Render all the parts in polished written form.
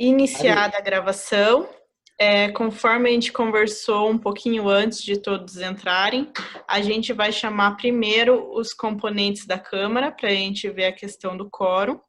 Iniciada a gravação, conforme a gente conversou um pouquinho antes de todos entrarem, a gente vai chamar primeiro os componentes da Câmara para a gente ver a questão do quórum.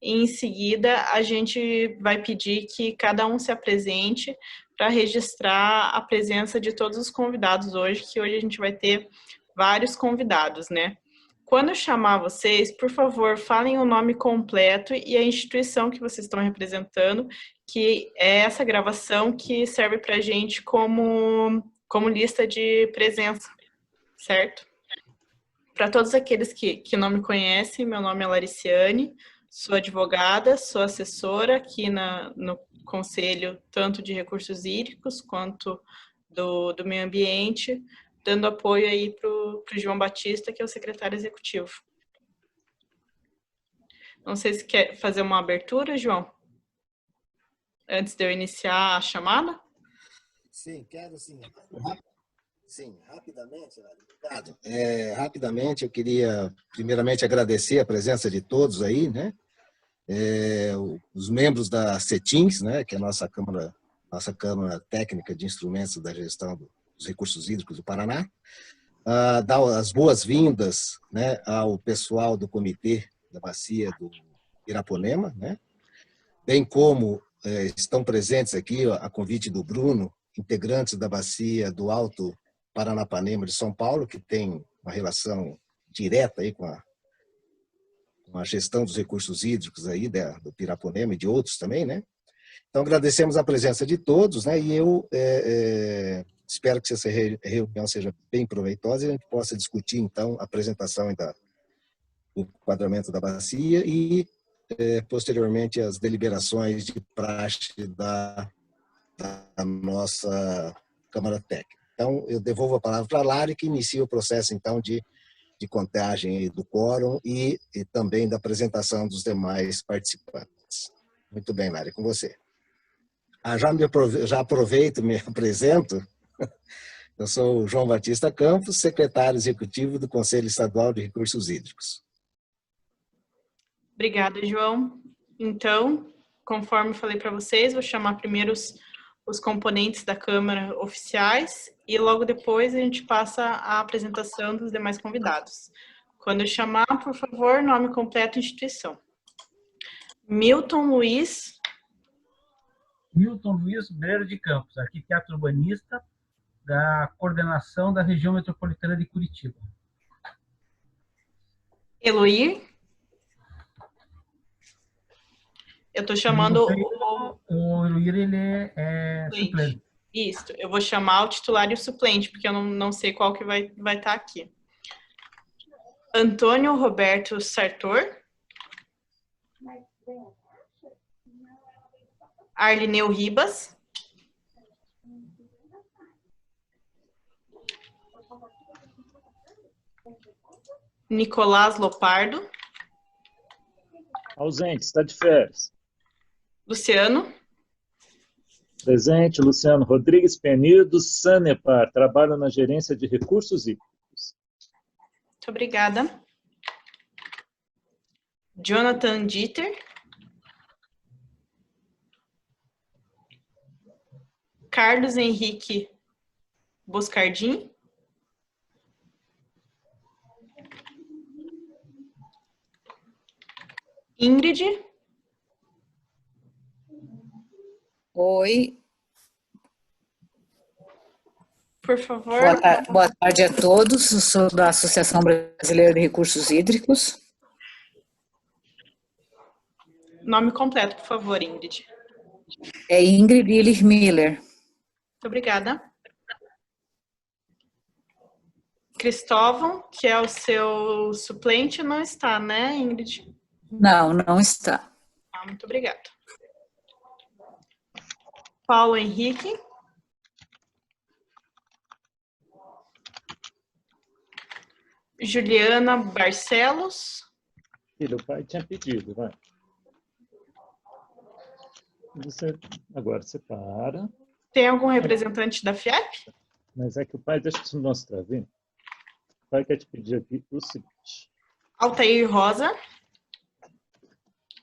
E, em seguida, a gente vai pedir que cada um se apresente para registrar a presença de todos os convidados hoje, que hoje a gente vai ter vários convidados, né? Quando eu chamar vocês, por favor, falem o nome completo e a instituição que vocês estão representando, que é essa gravação que serve para a gente como lista de presença, certo? Para todos aqueles que não me conhecem, meu nome é Lariciane, sou advogada, sou assessora aqui no Conselho, tanto de Recursos Hídricos quanto do Meio Ambiente, dando apoio aí para o João Batista, que é o secretário executivo. Não sei se quer fazer uma abertura, João, antes de eu iniciar a chamada. Sim, quero sim. Sim, rapidamente, obrigado. Rapidamente, eu queria primeiramente agradecer a presença de todos aí, né? Os membros da CETINS, né? Que é a nossa Câmara Técnica de Instrumentos da Gestão dos Recursos Hídricos do Paraná. Dar as boas-vindas, né, ao pessoal do Comitê da Bacia do Piraponema, né? Bem como estão presentes aqui, a convite do Bruno, integrantes da Bacia do Alto Paranapanema de São Paulo, que tem uma relação direta aí com a gestão dos recursos hídricos aí do Piraponema e de outros também, né? Então, agradecemos a presença de todos, né? E eu espero que essa reunião seja bem proveitosa e a gente possa discutir, então, a apresentação do enquadramento da bacia e, posteriormente, as deliberações de praxe da nossa Câmara Técnica. Então, eu devolvo a palavra para a Lari, que inicia o processo, então, de contagem do quórum e também da apresentação dos demais participantes. Muito bem, Lari, com você. Já aproveito, me apresento. Eu sou o João Batista Campos, secretário executivo do Conselho Estadual de Recursos Hídricos. Obrigada, João. Então, conforme falei para vocês, vou chamar primeiro os componentes da Câmara oficiais e logo depois a gente passa a apresentação dos demais convidados. Quando eu chamar, por favor, nome completo e instituição. Milton Luiz Breira de Campos, arquiteto urbanista da coordenação da região metropolitana de Curitiba. Eloir. Eu estou chamando o Eloir, ele é suplente. Isso, eu vou chamar o titular e o suplente, porque eu não sei qual que vai estar aqui. Antônio Roberto Sartor. Arlineu Ribas. Nicolás Lopardo. Ausente, está de férias. Luciano. Presente, Luciano Rodrigues Penido, Sanepar, trabalho na gerência de recursos hídricos. Muito obrigada. Jonathan Dieter. Carlos Henrique Boscardim. Ingrid. Oi. Por favor. Boa tarde a todos. Eu sou da Associação Brasileira de Recursos Hídricos. Nome completo, por favor, Ingrid. É Ingrid Illich Miller. Muito obrigada. Cristóvão, que é o seu suplente, não está, né, Ingrid? Não está. Muito obrigada. Paulo Henrique. Juliana Barcelos. Filho, o pai tinha pedido, vai. Agora você para. Tem algum representante da FIEP? Mas é que o pai, deixa eu te mostrar, viu? O pai quer te pedir aqui o seguinte. Altair Rosa.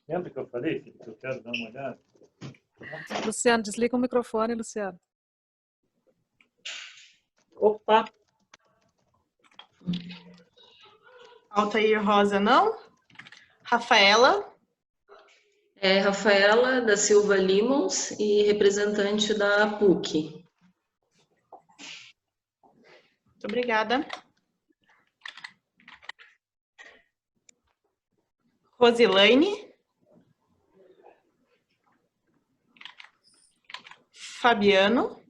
Lembra que eu falei, filho, que eu quero dar uma olhada? Luciano, desliga o microfone, Luciano. Opa. Altair Rosa, não. Rafaela. Rafaela da Silva Limons e representante da PUC. Muito obrigada. Rosilaine. Fabiano.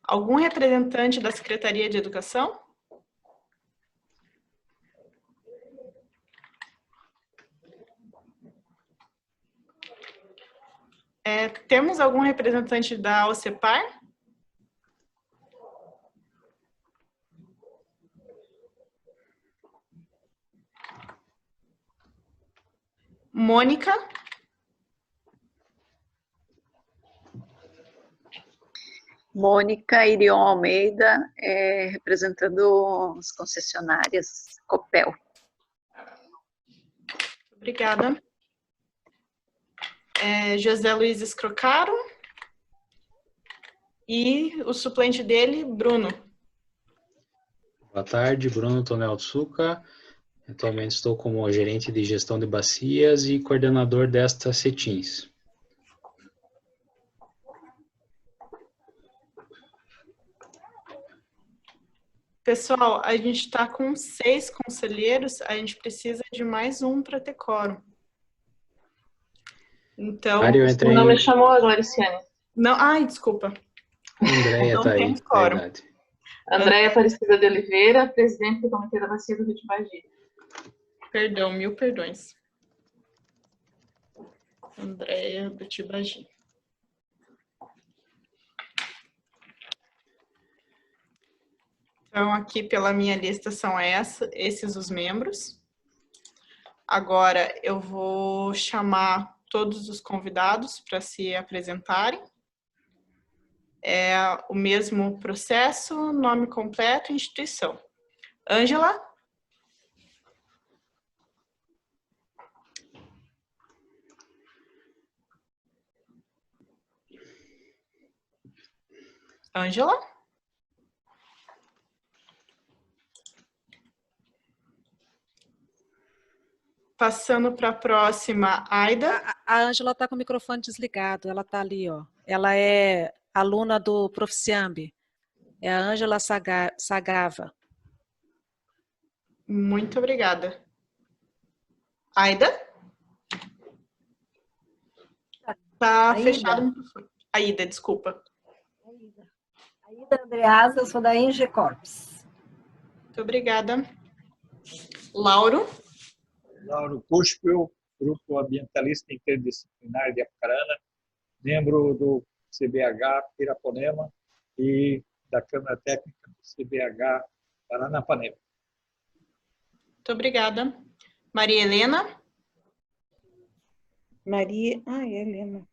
Algum representante da Secretaria de Educação? Temos algum representante da OCEPAR? Mônica? Mônica Irion Almeida, representando as concessionárias Copel. Obrigada. José Luiz Escrocaro. E o suplente dele, Bruno. Boa tarde, Bruno Tonel Tsuka. Atualmente estou como gerente de gestão de bacias e coordenador desta CETINS. Pessoal, a gente está com 6 conselheiros, a gente precisa de mais um para ter quórum. Então, O nome chamou a Gloriciane. Não, ai, desculpa. Andréia está aí, verdade. Andréia Aparecida de Oliveira, presidente do Comitê da Bacia do Rio de Bagir. Perdão, 1000 perdões. Andréia do Tibagi. Então, aqui pela minha lista são esses os membros. Agora, eu vou chamar todos os convidados para se apresentarem. É o mesmo processo, nome completo e instituição. Ângela? Ângela? Passando para a próxima, Aida. A Ângela está com o microfone desligado, ela está ali, ó. Ela é aluna do Proficiamb. É a Ângela Sagava. Muito obrigada. Aida? Está fechado o microfone. Aida, desculpa. Aida Andreasa, eu sou da Ingecorps. Muito obrigada. Lauro? Lauro Cuspel, Grupo Ambientalista Interdisciplinar de Apucarana, membro do CBH Piraponema e da Câmara Técnica do CBH Paranapanema. Muito obrigada. Maria Helena? Helena.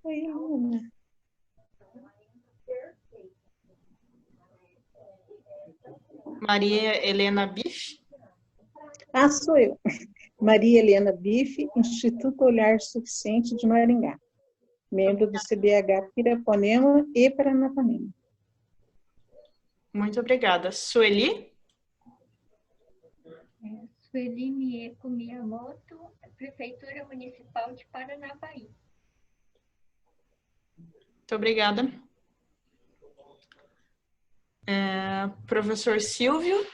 Oi, Helena. Maria Helena Bife? Sou eu. Maria Helena Bife, Instituto Olhar Suficiente de Maringá. Membro do CBH Piraponema e Paranapanema. Muito obrigada. Sueli? Sueli Mieko Miyamoto, Prefeitura Municipal de Paranavaí. Muito obrigada. Professor Silvio?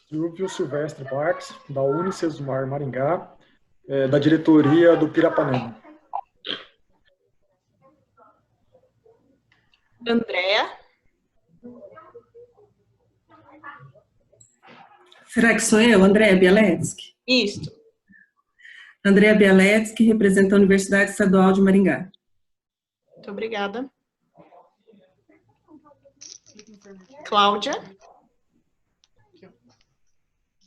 Silvio Silvestre Marques, da Unicesumar Maringá, da diretoria do Pirapanema. Andréa? Será que sou eu, Andréa Bialetsky? Isso. Andréa Bialetsky, representa a Universidade Estadual de Maringá. Muito obrigada. Cláudia?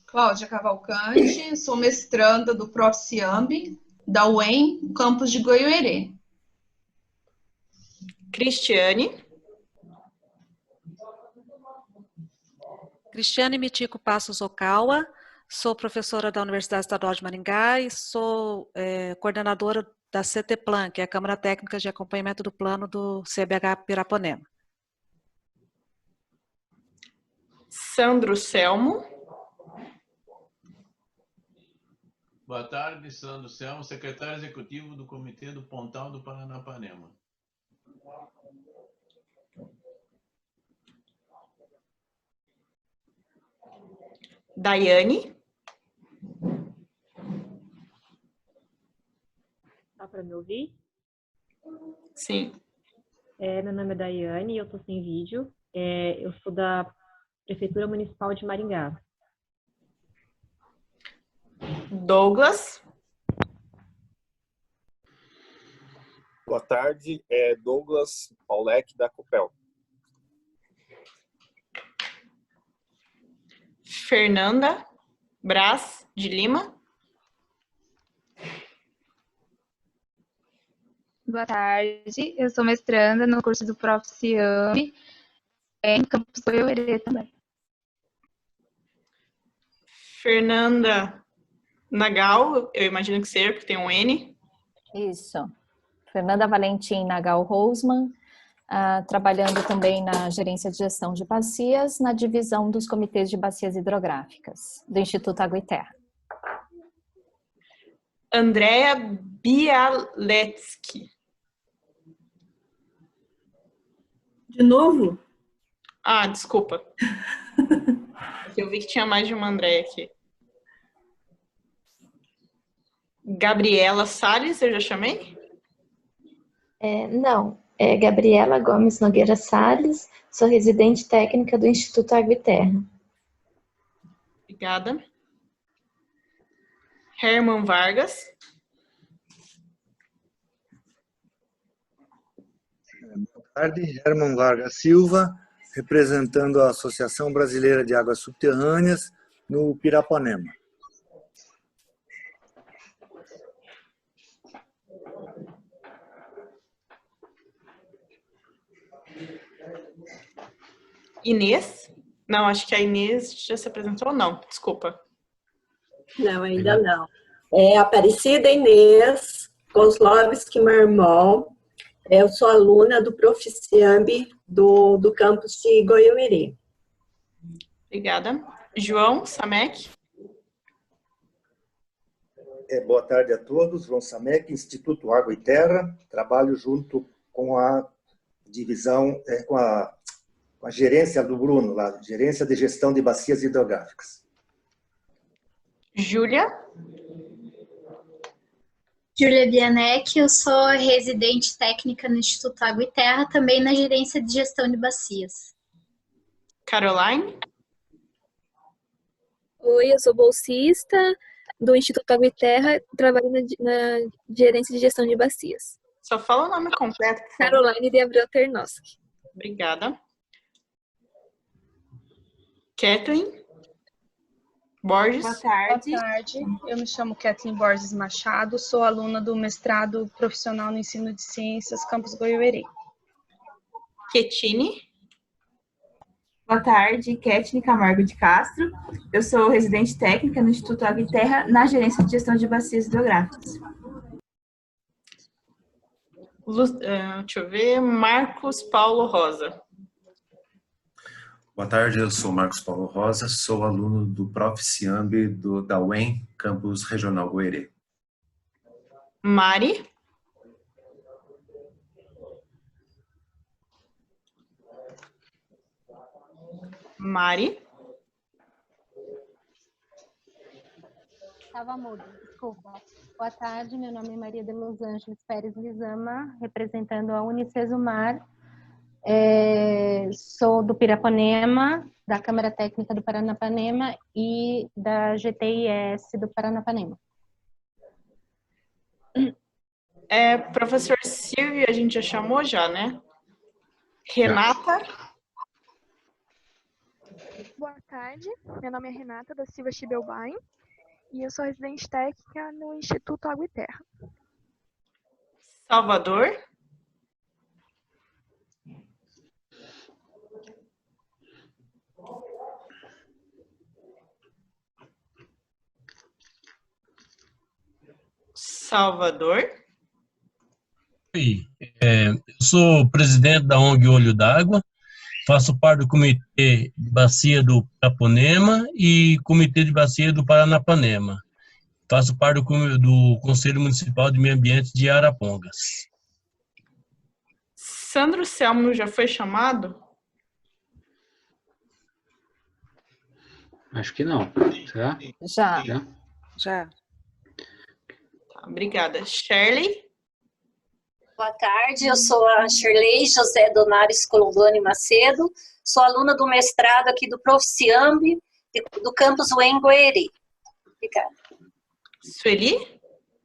Cláudia Cavalcante, sou mestranda do Proficiamb, da UEM, campus de Goiuerê. Cristiane? Cristiane Mitico Passos Okawa, sou professora da Universidade Estadual de Maringá e sou coordenadora da CTPLAN, que é a Câmara Técnica de Acompanhamento do Plano do CBH Piraponema. Sandro Selmo. Boa tarde, Sandro Selmo, secretário executivo do Comitê do Pontal do Paranapanema. Daiane. Dá para me ouvir? Sim. Meu nome é Daiane e eu estou sem vídeo. Eu sou da Prefeitura Municipal de Maringá. Douglas. Boa tarde, Douglas Paulec, da Copel. Fernanda Brás de Lima. Boa tarde, eu sou mestranda no curso do Prof. Ciambi, em Campos Goiuerê também. Fernanda Nagal, eu imagino que seja, porque tem um N. Isso. Fernanda Valentim Nagal Rosman, trabalhando também na gerência de gestão de bacias, na divisão dos comitês de bacias hidrográficas, do Instituto Água e Terra. Andréa Bialetsky. De novo? Ah, desculpa. Eu vi que tinha mais de uma Andréa aqui. Gabriela Salles, eu já chamei? Não, é Gabriela Gomes Nogueira Salles, sou residente técnica do Instituto Água e Terra. Obrigada. Herman Vargas. Boa tarde, Herman Vargas Silva, representando a Associação Brasileira de Águas Subterrâneas no Piraponema. Inês? Não, acho que a Inês já se apresentou. Não, desculpa. Não, ainda não. Aparecida Inês Kozlovski Marmol. Eu sou aluna do Prof. Ciambi do campus de Goiuerê. Obrigada. João Samek. Boa tarde a todos. João Samek, Instituto Água e Terra. Trabalho junto com a divisão, com a gerência do Bruno, lá, gerência de gestão de bacias hidrográficas. Júlia. Júlia Bianec, eu sou residente técnica no Instituto Água e Terra, também na gerência de gestão de bacias. Caroline. Oi, eu sou bolsista do Instituto Água e Terra, trabalho na gerência de gestão de bacias. Só fala o nome completo. Caroline de Abreu Ternoski. Obrigada. Kathleen Borges. Boa tarde. Eu me chamo Kathleen Borges Machado, sou aluna do mestrado profissional no ensino de ciências, campus Goiuerê. Ketine. Boa tarde, Ketine Camargo de Castro. Eu sou residente técnica no Instituto Água e Terra, na gerência de gestão de bacias hidrográficas. Deixa eu ver. Marcos Paulo Rosa. Boa tarde, eu sou Marcos Paulo Rosa, sou aluno do Prof. Ciambi da UEM, Campus Regional Goiuerê. Mari. Mari. Estava mudo, desculpa. Boa tarde, meu nome é Maria de Los Angeles Pérez Lizama, representando a Unicesumar. Sou do Piraponema, da Câmara Técnica do Paranapanema e da GTIS do Paranapanema. Professor Silvio, a gente já chamou já, né? Renata. Boa tarde, meu nome é Renata da Silva Chibelbain e eu sou residente técnica no Instituto Água e Terra. Salvador. Salvador. Oi, eu sou presidente da ONG Olho d'Água, faço parte do Comitê de Bacia do Piraponema e Comitê de Bacia do Paranapanema. Faço parte do Conselho Municipal de Meio Ambiente de Arapongas. Sandro Selmo já foi chamado? Acho que não. Será? Já. Tá, obrigada. Shirley? Boa tarde, eu sou a Shirley José Donares Colombani Macedo, sou aluna do mestrado aqui do Proficiamb, do campus UEM Goerê. Obrigada. Sueli?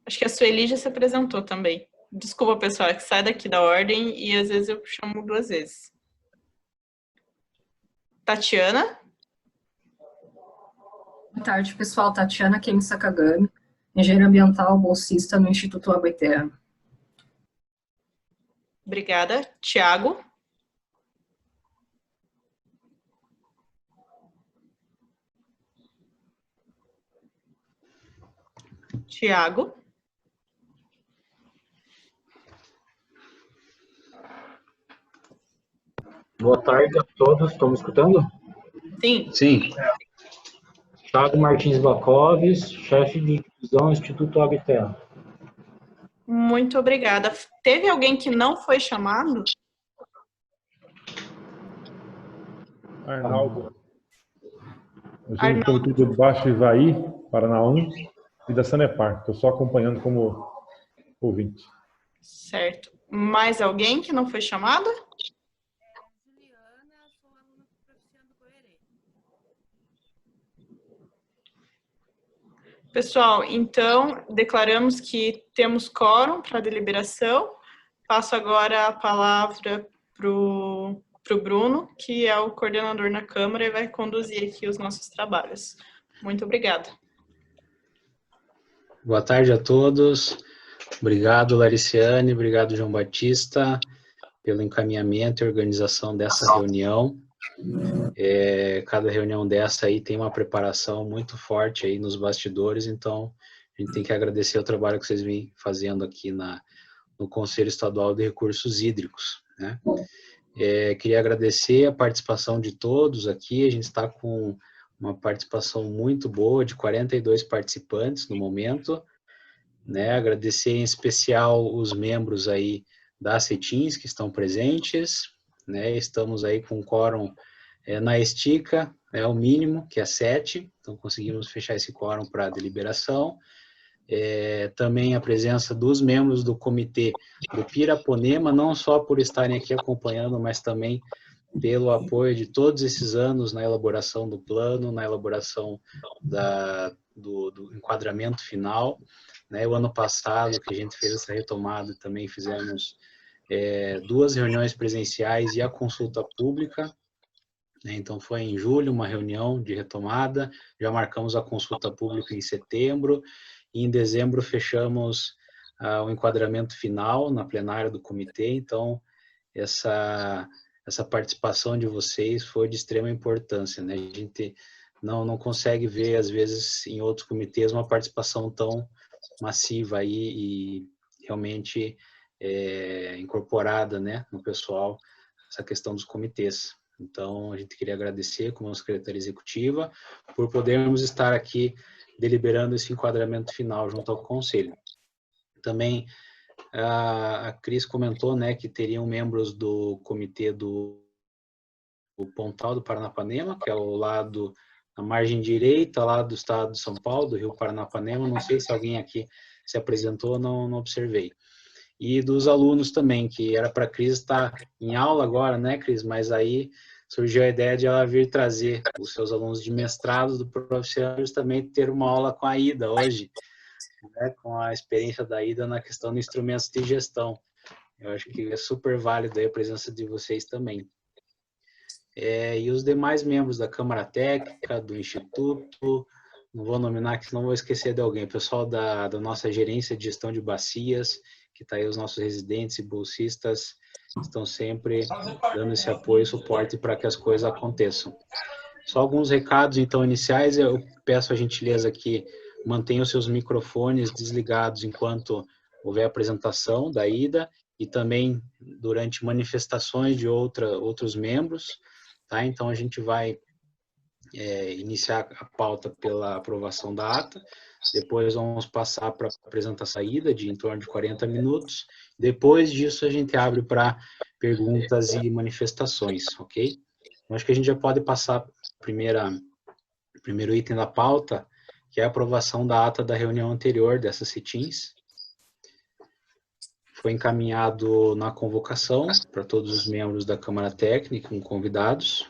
Acho que a Sueli já se apresentou também. Desculpa, pessoal, é que sai daqui da ordem e às vezes eu chamo 2 vezes. Tatiana? Boa tarde, pessoal. Tatiana Kemi Sakagami, engenheira ambiental, bolsista no Instituto Água e Terra. Obrigada. Tiago? Tiago? Boa tarde a todos, estão me escutando? Sim. Sim. Thiago Martins Bacoves, chefe de divisão Instituto Água e Terra. Muito obrigada. Teve alguém que não foi chamado? Arnaldo. Eu sou do Comitê do Baixo Ivaí, Paraná 1, e da Sanepar. Estou só acompanhando como ouvinte. Certo. Mais alguém que não foi chamado? Pessoal, então, declaramos que temos quórum para a deliberação. Passo agora a palavra para o Bruno, que é o coordenador na Câmara e vai conduzir aqui os nossos trabalhos. Muito obrigada. Boa tarde a todos. Obrigado, Lariciane, obrigado, João Batista, pelo encaminhamento e organização dessa reunião. Cada reunião dessa aí tem uma preparação muito forte aí nos bastidores, então a gente tem que agradecer o trabalho que vocês vêm fazendo aqui no Conselho Estadual de Recursos Hídricos, né? Queria agradecer a participação de todos aqui, a gente está com uma participação muito boa, de 42 participantes no momento, né? Agradecer em especial os membros aí da CETINS que estão presentes, né? Estamos aí com quórum na estica, o mínimo, que é 7, então conseguimos fechar esse quórum para deliberação. Também a presença dos membros do comitê do Piraponema, não só por estarem aqui acompanhando, mas também pelo apoio de todos esses anos na elaboração do plano, na elaboração do enquadramento final, né? O ano passado que a gente fez essa retomada, também fizemos 2 reuniões presenciais e a consulta pública, né? Então foi em julho uma reunião de retomada, já marcamos a consulta pública em setembro, e em dezembro fechamos o enquadramento final na plenária do comitê. Então essa participação de vocês foi de extrema importância, né? A gente não consegue ver, às vezes, em outros comitês, uma participação tão massiva aí e realmente incorporada, né, no pessoal, essa questão dos comitês. Então, a gente queria agradecer, como secretaria executiva, por podermos estar aqui deliberando esse enquadramento final junto ao Conselho. Também a Cris comentou, né, que teriam membros do comitê do Pontal do Paranapanema, que é o lado, na margem direita, lá do estado de São Paulo, do Rio Paranapanema. Não sei se alguém aqui se apresentou, não observei. E dos alunos também, que era para a Cris estar em aula agora, né, Cris? Mas aí surgiu a ideia de ela vir trazer os seus alunos de mestrado do Proficiamb, também ter uma aula com a Ida hoje, né, com a experiência da Ida na questão de instrumentos de gestão. Eu acho que é super válido aí a presença de vocês também. E os demais membros da Câmara Técnica, do Instituto, não vou nominar, que senão vou esquecer de alguém, o pessoal da nossa gerência de gestão de bacias, que está aí os nossos residentes e bolsistas, estão sempre dando esse apoio e suporte para que as coisas aconteçam. Só alguns recados, então, iniciais. Eu peço a gentileza aqui mantenham seus microfones desligados enquanto houver apresentação da Ida e também durante manifestações de outros membros, tá? Então, a gente vai iniciar a pauta pela aprovação da ata, depois vamos passar para a apresentação da Ida, de em torno de 40 minutos, depois disso a gente abre para perguntas e manifestações, ok? Então, acho que a gente já pode passar para o primeiro item da pauta, que é a aprovação da ata da reunião anterior dessas sit-ins. Foi encaminhado na convocação para todos os membros da Câmara Técnica, com convidados.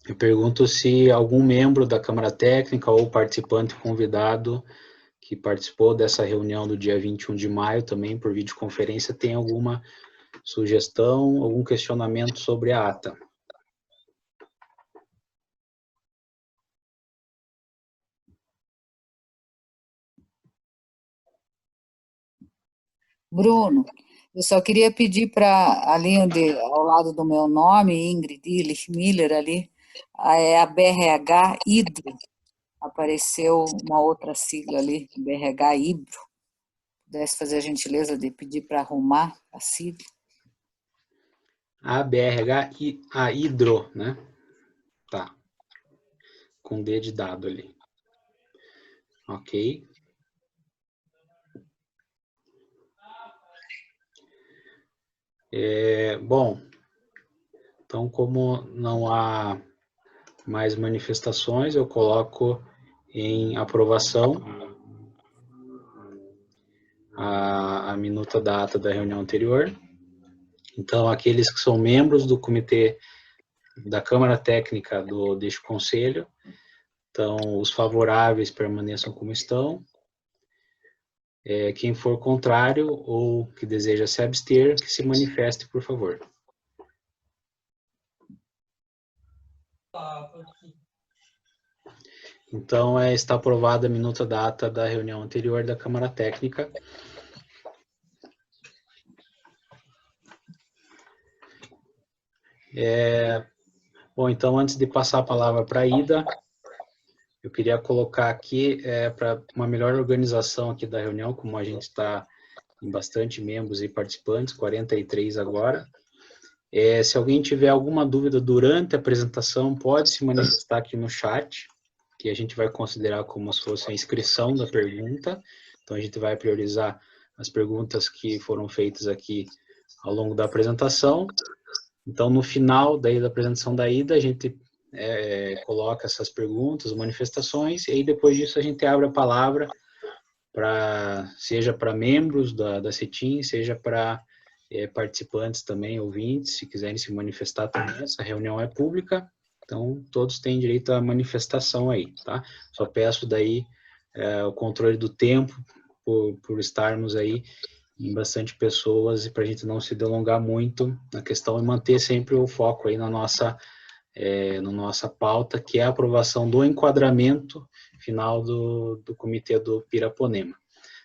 Eu pergunto se algum membro da Câmara Técnica ou participante convidado que participou dessa reunião do dia 21 de maio, também por videoconferência, tem alguma sugestão, algum questionamento sobre a ata. Bruno, eu só queria pedir para, ali ao lado do meu nome, Ingrid Illich Miller, ali, é a BRH Hidro. Apareceu uma outra sigla ali, BRH Hidro. Pudesse fazer a gentileza de pedir para arrumar a sigla. A BRH, a Hidro, né? Tá. Com D de dado ali. Ok. Bom, então, como não há mais manifestações, eu coloco em aprovação a minuta da ata da reunião anterior. Então, aqueles que são membros do comitê da Câmara Técnica deste Conselho, então, os favoráveis permaneçam como estão. Quem for contrário ou que deseja se abster, que se manifeste, por favor. Então, está aprovada a minuta da ata da reunião anterior da Câmara Técnica. Bom, então, antes de passar a palavra para a Ida, eu queria colocar aqui, para uma melhor organização aqui da reunião, como a gente está em bastante membros e participantes, 43 agora. Se alguém tiver alguma dúvida durante a apresentação, pode se manifestar aqui no chat, que a gente vai considerar como se fosse a inscrição da pergunta. Então, a gente vai priorizar as perguntas que foram feitas aqui ao longo da apresentação. Então, no final da apresentação da Ida, a gente coloca essas perguntas, manifestações, e aí depois disso a gente abre a palavra, seja para membros da CETIM, seja para participantes também, ouvintes, se quiserem se manifestar também. Essa reunião é pública, então todos têm direito à manifestação aí, tá? Só peço daí o controle do tempo, por estarmos aí em bastante pessoas, e para a gente não se delongar muito na questão e manter sempre o foco aí na nossa pauta, que é a aprovação do enquadramento final do Comitê do Piraponema.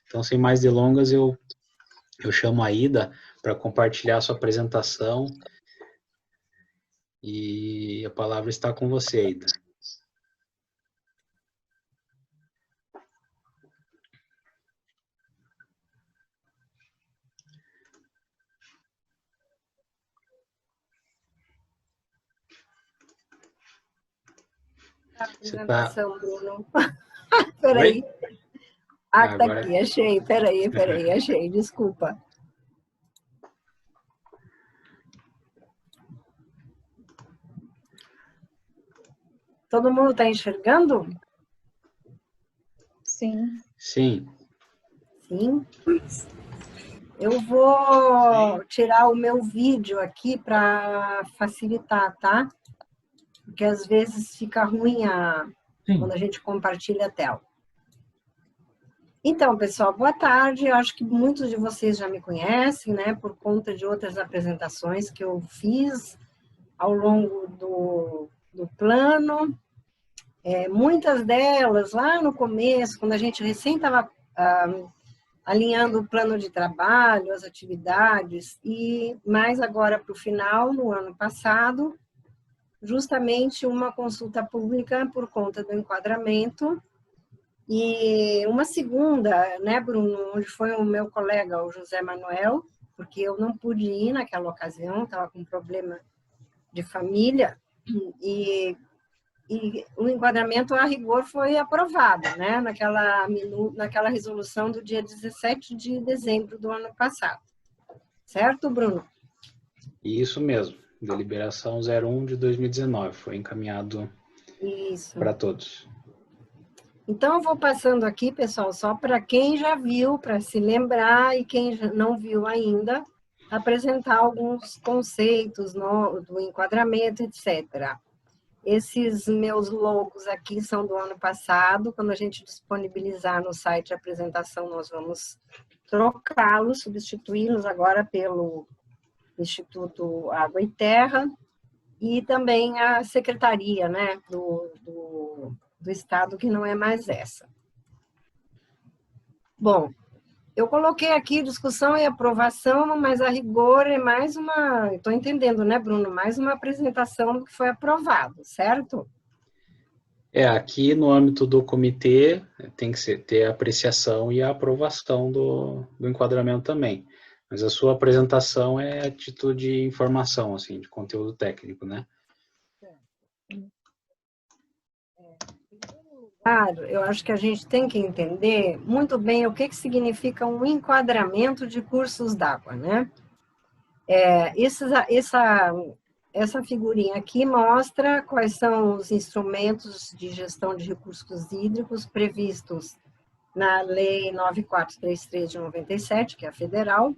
Então, sem mais delongas, eu chamo a Ida para compartilhar a sua apresentação, e a palavra está com você, Ida. Apresentação, Bruno. Peraí. Tá aqui, achei. Peraí, achei, desculpa. Todo mundo está enxergando? Sim. Sim. Sim. Eu vou tirar o meu vídeo aqui para facilitar, tá? Porque às vezes fica ruim quando a gente compartilha a tela. Então, pessoal, boa tarde. Eu acho que muitos de vocês já me conhecem, né? Por conta de outras apresentações que eu fiz ao longo do plano. Muitas delas, lá no começo, quando a gente recém estava alinhando o plano de trabalho, as atividades, e mais agora para o final, no ano passado, justamente uma consulta pública por conta do enquadramento, e uma segunda, né, Bruno, onde foi o meu colega, o José Manuel, porque eu não pude ir naquela ocasião, estava com problema de família, e o enquadramento a rigor foi aprovado, né, naquela resolução do dia 17 de dezembro do ano passado. Certo, Bruno? Isso mesmo, deliberação 01 de 2019, foi encaminhado para todos. Então, eu vou passando aqui, pessoal, só para quem já viu, para se lembrar, e quem não viu ainda, apresentar alguns conceitos do enquadramento, etc. Esses meus logos aqui são do ano passado. Quando a gente disponibilizar no site a apresentação, nós vamos trocá-los, substituí-los agora pelo Instituto Água e Terra e também a secretaria, né, do Estado, que não é mais essa. Bom, eu coloquei aqui discussão e aprovação, mas a rigor é mais uma, estou entendendo, né, Bruno? Mais uma apresentação do que foi aprovado, certo? Aqui no âmbito do comitê tem que ter a apreciação e a aprovação do enquadramento também. Mas a sua apresentação é a título de informação, assim, de conteúdo técnico, né? Claro, eu acho que a gente tem que entender muito bem o que significa um enquadramento de cursos d'água, né? Essa figurinha aqui mostra quais são os instrumentos de gestão de recursos hídricos previstos na Lei 9433 de 97, que é a federal,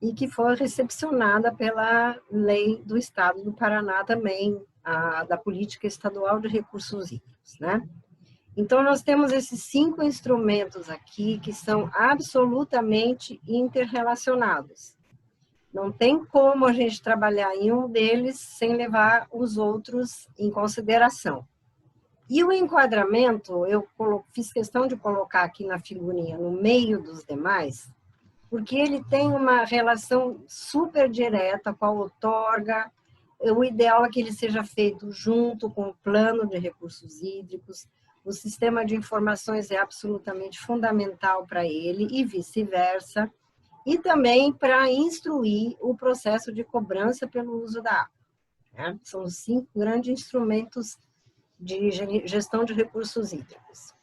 e que foi recepcionada pela Lei do Estado do Paraná também, da Política Estadual de Recursos Hídricos, né? Então, nós temos esses 5 instrumentos aqui que são absolutamente interrelacionados. Não tem como a gente trabalhar em um deles sem levar os outros em consideração. E o enquadramento, eu fiz questão de colocar aqui na figurinha, no meio dos demais, porque ele tem uma relação super direta com a outorga. O ideal é que ele seja feito junto com o plano de recursos hídricos. O sistema de informações é absolutamente fundamental para ele e vice-versa. E também para instruir o processo de cobrança pelo uso da água, né? São os 5 grandes instrumentos de gestão de recursos hídricos.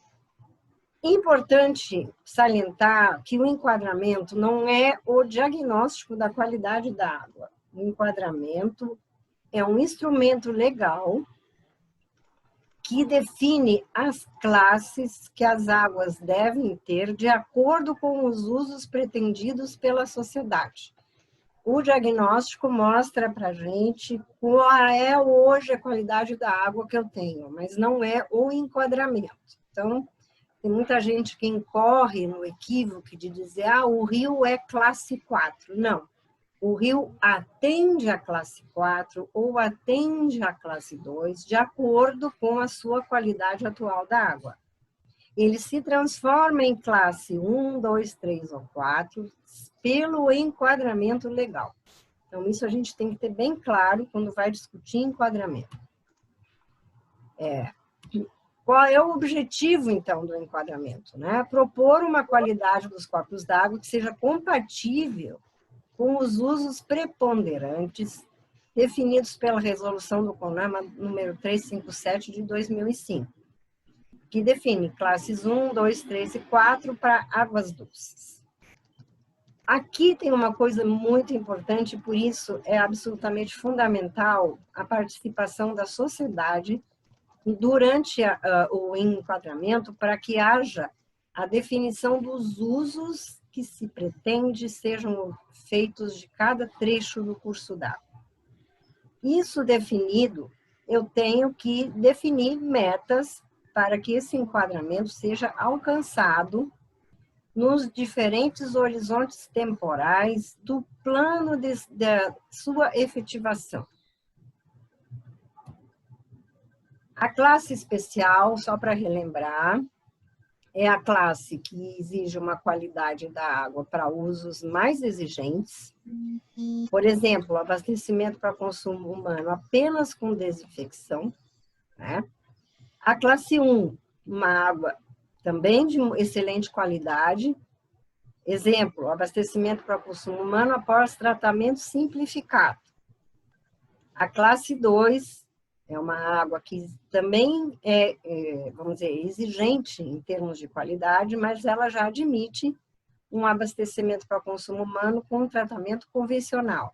Importante salientar que o enquadramento não é o diagnóstico da qualidade da água. O enquadramento é um instrumento legal que define as classes que as águas devem ter de acordo com os usos pretendidos pela sociedade. O diagnóstico mostra para a gente qual é hoje a qualidade da água que eu tenho, mas não é o enquadramento. Então, tem muita gente que incorre no equívoco de dizer, o rio é classe 4. Não. O rio atende a classe 4 ou atende a classe 2 de acordo com a sua qualidade atual da água. Ele se transforma em classe 1, 2, 3 ou 4 pelo enquadramento legal. Então, isso a gente tem que ter bem claro quando vai discutir enquadramento. Qual é o objetivo, então, do enquadramento, né? Propor uma qualidade dos corpos d'água que seja compatível com os usos preponderantes definidos pela resolução do CONAMA número 357 de 2005, que define classes 1, 2, 3 e 4 para águas doces. Aqui tem uma coisa muito importante, por isso é absolutamente fundamental a participação da sociedade durante o enquadramento para que haja a definição dos usos que se pretende sejam feitos de cada trecho do curso d'água. Isso definido, eu tenho que definir metas para que esse enquadramento seja alcançado nos diferentes horizontes temporais do plano da sua efetivação. A classe especial, só para relembrar, é a classe que exige uma qualidade da água para usos mais exigentes. Por exemplo, abastecimento para consumo humano apenas com desinfecção, né? A classe 1, uma água também de excelente qualidade. Exemplo, abastecimento para consumo humano após tratamento simplificado. A classe 2 é uma água que também vamos dizer, exigente em termos de qualidade, mas ela já admite um abastecimento para consumo humano com tratamento convencional.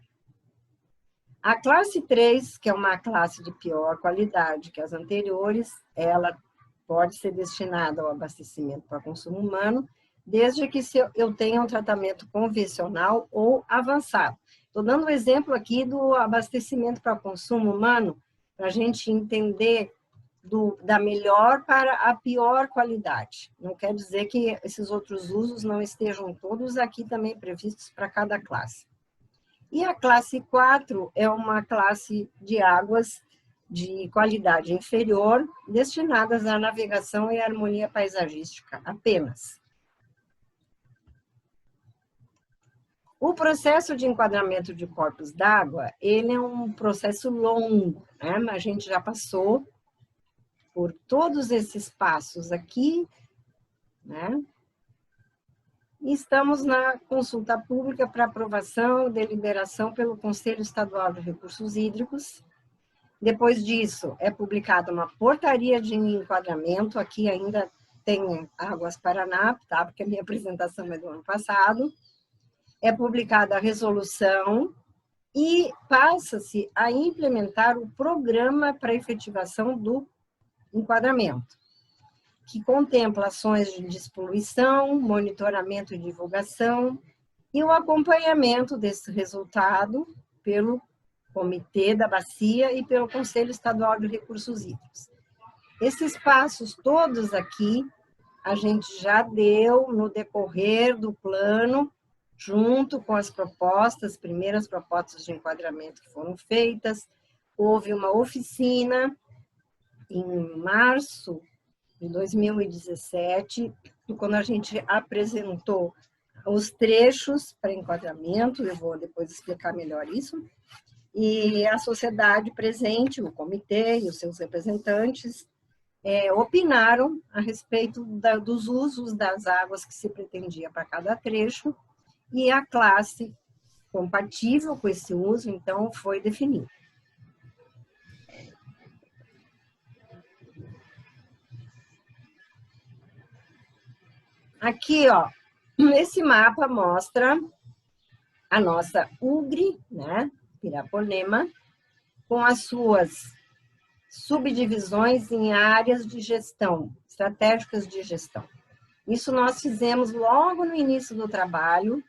A classe 3, que é uma classe de pior qualidade que as anteriores, ela pode ser destinada ao abastecimento para consumo humano, desde que eu tenha um tratamento convencional ou avançado. Estou dando um exemplo aqui do abastecimento para consumo humano, para a gente entender da melhor para a pior qualidade. Não quer dizer que esses outros usos não estejam todos aqui também previstos para cada classe. E a classe 4 é uma classe de águas de qualidade inferior, destinadas à navegação e harmonia paisagística apenas. O processo de enquadramento de corpos d'água, ele é um processo longo, né? A gente já passou por todos esses passos aqui, né? E estamos na consulta pública para aprovação e deliberação pelo Conselho Estadual de Recursos Hídricos. Depois disso, é publicada uma portaria de enquadramento, aqui ainda tem Águas Paraná, tá? Porque a minha apresentação é do ano passado. É publicada a resolução e passa-se a implementar o programa para efetivação do enquadramento, que contempla ações de despoluição, monitoramento e divulgação e o acompanhamento desse resultado pelo Comitê da Bacia e pelo Conselho Estadual de Recursos Hídricos. Esses passos todos aqui, a gente já deu no decorrer do plano, junto com as propostas, primeiras propostas de enquadramento que foram feitas. Houve uma oficina em março de 2017, quando a gente apresentou os trechos para enquadramento, eu vou depois explicar melhor isso, e a sociedade presente, o comitê e os seus representantes, opinaram a respeito dos usos das águas que se pretendia para cada trecho, e a classe compatível com esse uso, então, foi definida. Aqui, ó, esse mapa mostra a nossa UGRE, né, Piraponema, com as suas subdivisões em áreas de gestão, estratégicas de gestão. Isso nós fizemos logo no início do trabalho.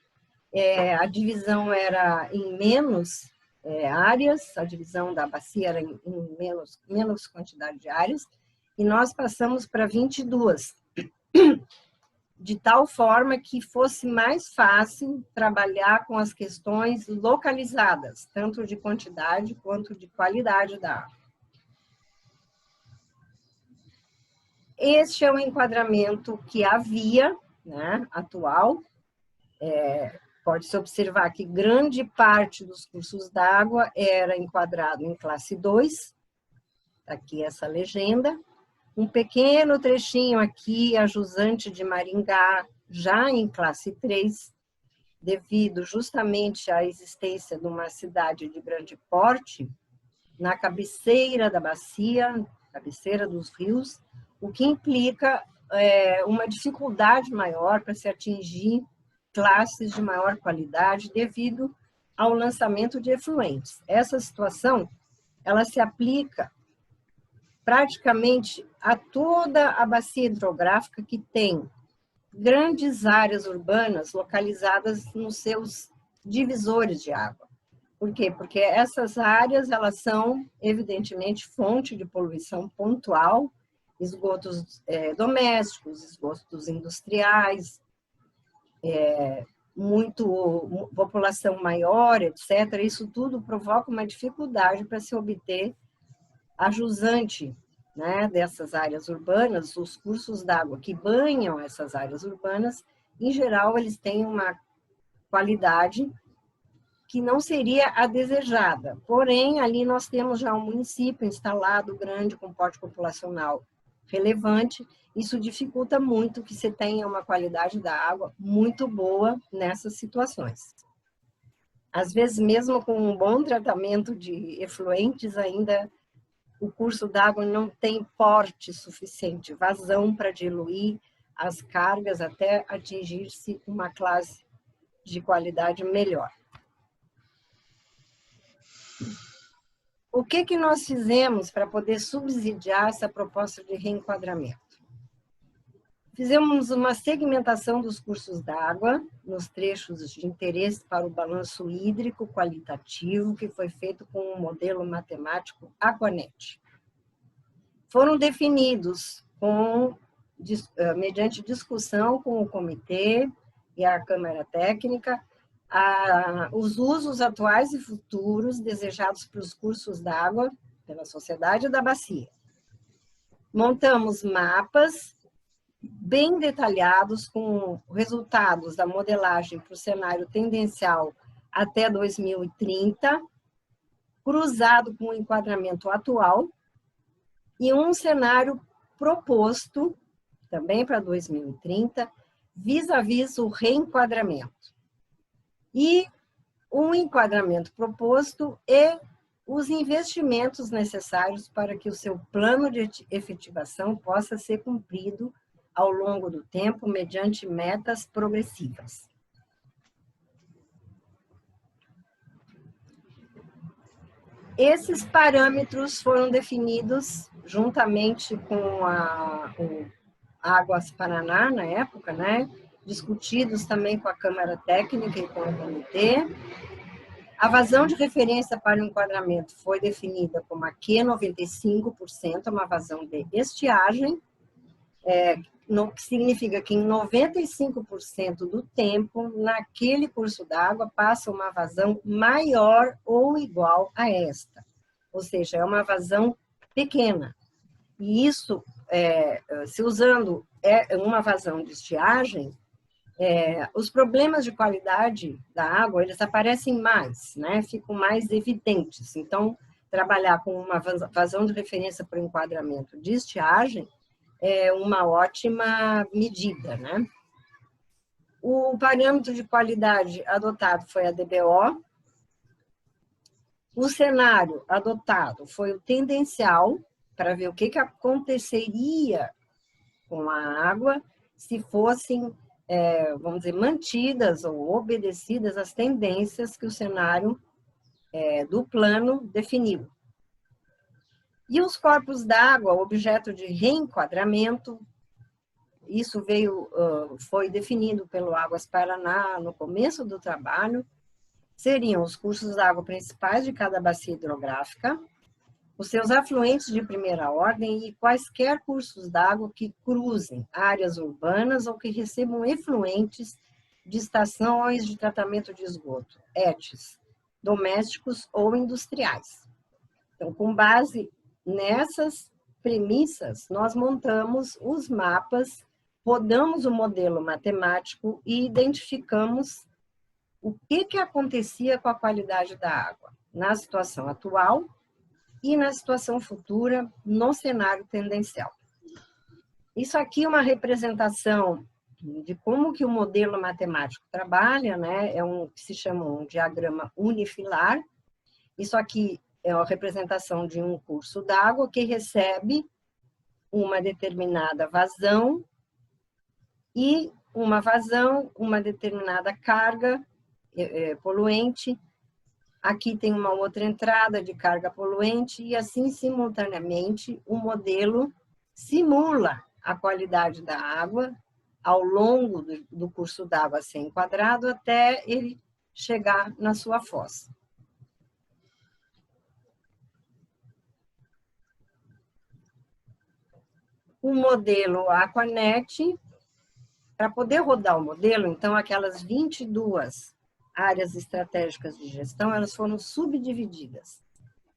A divisão era em menos áreas, a divisão da bacia era em menos quantidade de áreas, e nós passamos para 22, de tal forma que fosse mais fácil trabalhar com as questões localizadas, tanto de quantidade quanto de qualidade da água. Este é o enquadramento que havia, né, atual. Pode-se observar que grande parte dos cursos d'água era enquadrado em classe 2, aqui essa legenda. Um pequeno trechinho aqui, a jusante de Maringá, já em classe 3, devido justamente à existência de uma cidade de grande porte, na cabeceira da bacia, cabeceira dos rios, o que implica uma dificuldade maior para se atingir classes de maior qualidade devido ao lançamento de efluentes. Essa situação, ela se aplica praticamente a toda a bacia hidrográfica que tem grandes áreas urbanas localizadas nos seus divisores de água. Por quê? Porque essas áreas, elas são, evidentemente, fonte de poluição pontual, esgotos domésticos, esgotos industriais, população maior, etc. Isso tudo provoca uma dificuldade para se obter a jusante né, dessas áreas urbanas, os cursos d'água que banham essas áreas urbanas, em geral, eles têm uma qualidade que não seria a desejada. Porém, ali nós temos já um município instalado, grande, com porte populacional relevante. Isso dificulta muito que se tenha uma qualidade da água muito boa nessas situações. Às vezes, mesmo com um bom tratamento de efluentes, ainda o curso d'água não tem porte suficiente, vazão para diluir as cargas até atingir-se uma classe de qualidade melhor. O que nós fizemos para poder subsidiar essa proposta de reenquadramento? Fizemos uma segmentação dos cursos d'água nos trechos de interesse para o balanço hídrico qualitativo, que foi feito com um modelo matemático Aquanet. Foram definidos mediante discussão com o comitê e a Câmara Técnica, os usos atuais e futuros desejados para os cursos d'água pela sociedade da bacia. Montamos mapas bem detalhados com resultados da modelagem para o cenário tendencial até 2030, cruzado com o enquadramento atual, e um cenário proposto, também para 2030, vis-à-vis o reenquadramento. E o enquadramento proposto e os investimentos necessários para que o seu plano de efetivação possa ser cumprido ao longo do tempo, mediante metas progressivas. Esses parâmetros foram definidos juntamente com o Águas Paraná, na época, né? Discutidos também com a Câmara Técnica e com o comitê. A vazão de referência para o enquadramento foi definida como a Q95%, uma vazão de estiagem, que significa que em 95% do tempo, naquele curso d'água, passa uma vazão maior ou igual a esta. Ou seja, é uma vazão pequena. E isso, se usando uma vazão de estiagem, os problemas de qualidade da água, eles aparecem mais, né? Ficam mais evidentes. Então, trabalhar com uma vazão de referência para o enquadramento de estiagem é uma ótima medida, né? O parâmetro de qualidade adotado foi a DBO. O cenário adotado foi o tendencial, para ver o que aconteceria com a água se fossem, vamos dizer, mantidas ou obedecidas as tendências que o cenário do plano definiu. E os corpos d'água, objeto de reenquadramento, isso foi definido pelo Águas Paraná no começo do trabalho, seriam os cursos d'água principais de cada bacia hidrográfica, os seus afluentes de primeira ordem e quaisquer cursos d'água que cruzem áreas urbanas ou que recebam efluentes de estações de tratamento de esgoto, ETs, domésticos ou industriais. Então, com base nessas premissas, nós montamos os mapas, rodamos o modelo matemático e identificamos o que acontecia com a qualidade da água na situação atual e na situação futura, no cenário tendencial. Isso aqui é uma representação de como que o modelo matemático trabalha, né? Que se chama um diagrama unifilar. Isso aqui é a representação de um curso d'água que recebe uma determinada vazão e uma determinada carga poluente. Aqui tem uma outra entrada de carga poluente e assim, simultaneamente, o modelo simula a qualidade da água ao longo do curso d'água a ser enquadrado até ele chegar na sua foz. O modelo Aquanet, para poder rodar o modelo, então, aquelas 22 áreas estratégicas de gestão, elas foram subdivididas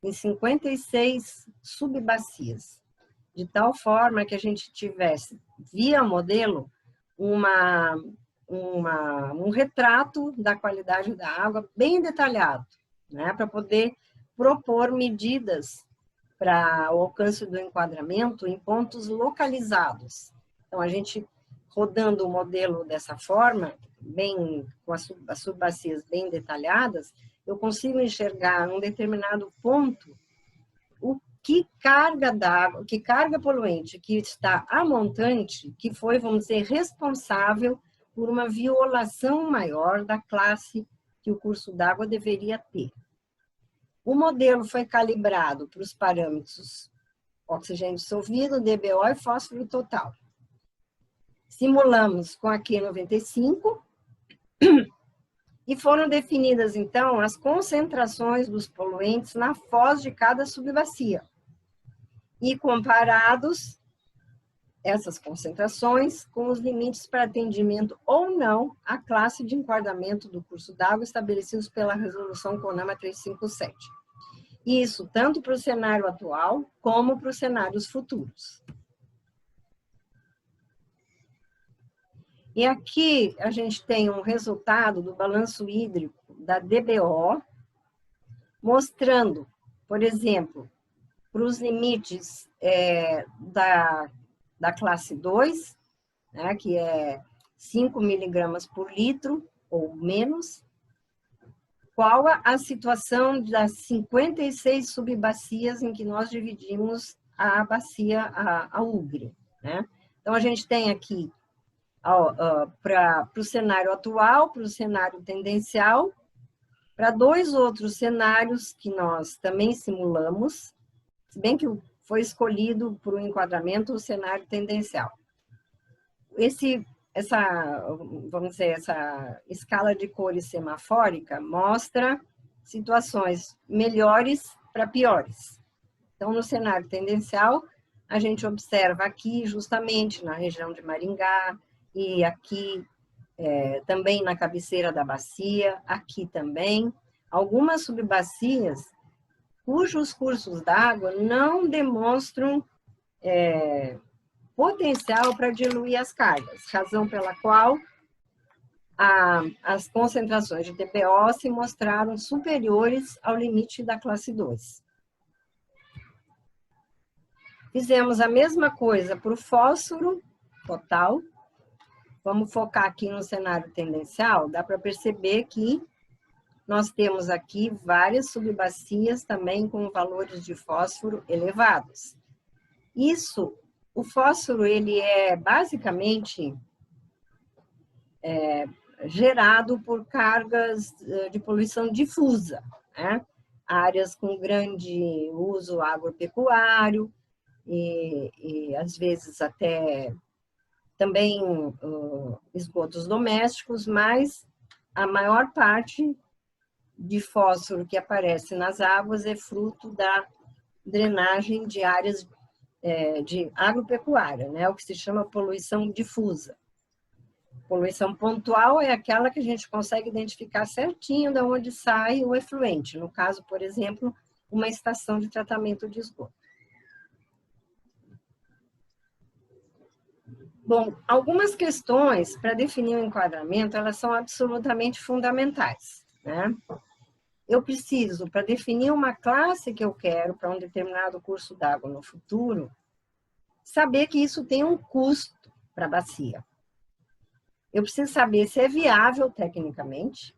em 56 subbacias. de tal forma que a gente tivesse, via modelo, um retrato da qualidade da água bem detalhado, né, para poder propor medidas para o alcance do enquadramento em pontos localizados. Então, a gente, rodando o modelo dessa forma, bem, com as subbacias bem detalhadas, eu consigo enxergar num determinado ponto o que carga d'água, que carga poluente que está a montante, que foi, vamos dizer, responsável por uma violação maior da classe que o curso d'água deveria ter. O modelo foi calibrado para os parâmetros oxigênio dissolvido, DBO e fósforo total. Simulamos com a Q95 e foram definidas, então, as concentrações dos poluentes na foz de cada subbacia. E comparados essas concentrações com os limites para atendimento ou não à classe de enquadramento do curso d'água estabelecidos pela resolução CONAMA 357. Isso tanto para o cenário atual como para os cenários futuros. E aqui a gente tem um resultado do balanço hídrico da DBO, mostrando, por exemplo, para os limites da classe 2, né, que é 5 miligramas por litro ou menos, qual a situação das 56 subbacias em que nós dividimos a bacia, a UGRE, né? Então, a gente tem aqui para o cenário atual, para o cenário tendencial, para dois outros cenários que nós também simulamos, se bem que foi escolhido para o enquadramento o cenário tendencial. Vamos dizer, essa escala de cores semafórica mostra situações melhores para piores. Então, no cenário tendencial, a gente observa aqui, justamente na região de Maringá, e aqui também na cabeceira da bacia, aqui também, algumas subbacias cujos cursos d'água não demonstram potencial para diluir as cargas, razão pela qual as concentrações de DBO se mostraram superiores ao limite da classe 2. Fizemos a mesma coisa para o fósforo total. Vamos focar aqui no cenário tendencial, dá para perceber que nós temos aqui várias subbacias também com valores de fósforo elevados. O fósforo, ele é basicamente gerado por cargas de poluição difusa, né? Áreas com grande uso agropecuário e às vezes até também esgotos domésticos, mas a maior parte de fósforo que aparece nas águas é fruto da drenagem de áreas de agropecuária, né? O que se chama poluição difusa. Poluição pontual é aquela que a gente consegue identificar certinho de onde sai o efluente, no caso, por exemplo, uma estação de tratamento de esgoto. Bom, algumas questões para definir o enquadramento, elas são absolutamente fundamentais, né? Eu preciso, para definir uma classe que eu quero para um determinado curso d'água no futuro, saber que isso tem um custo para a bacia. Eu preciso saber se é viável tecnicamente,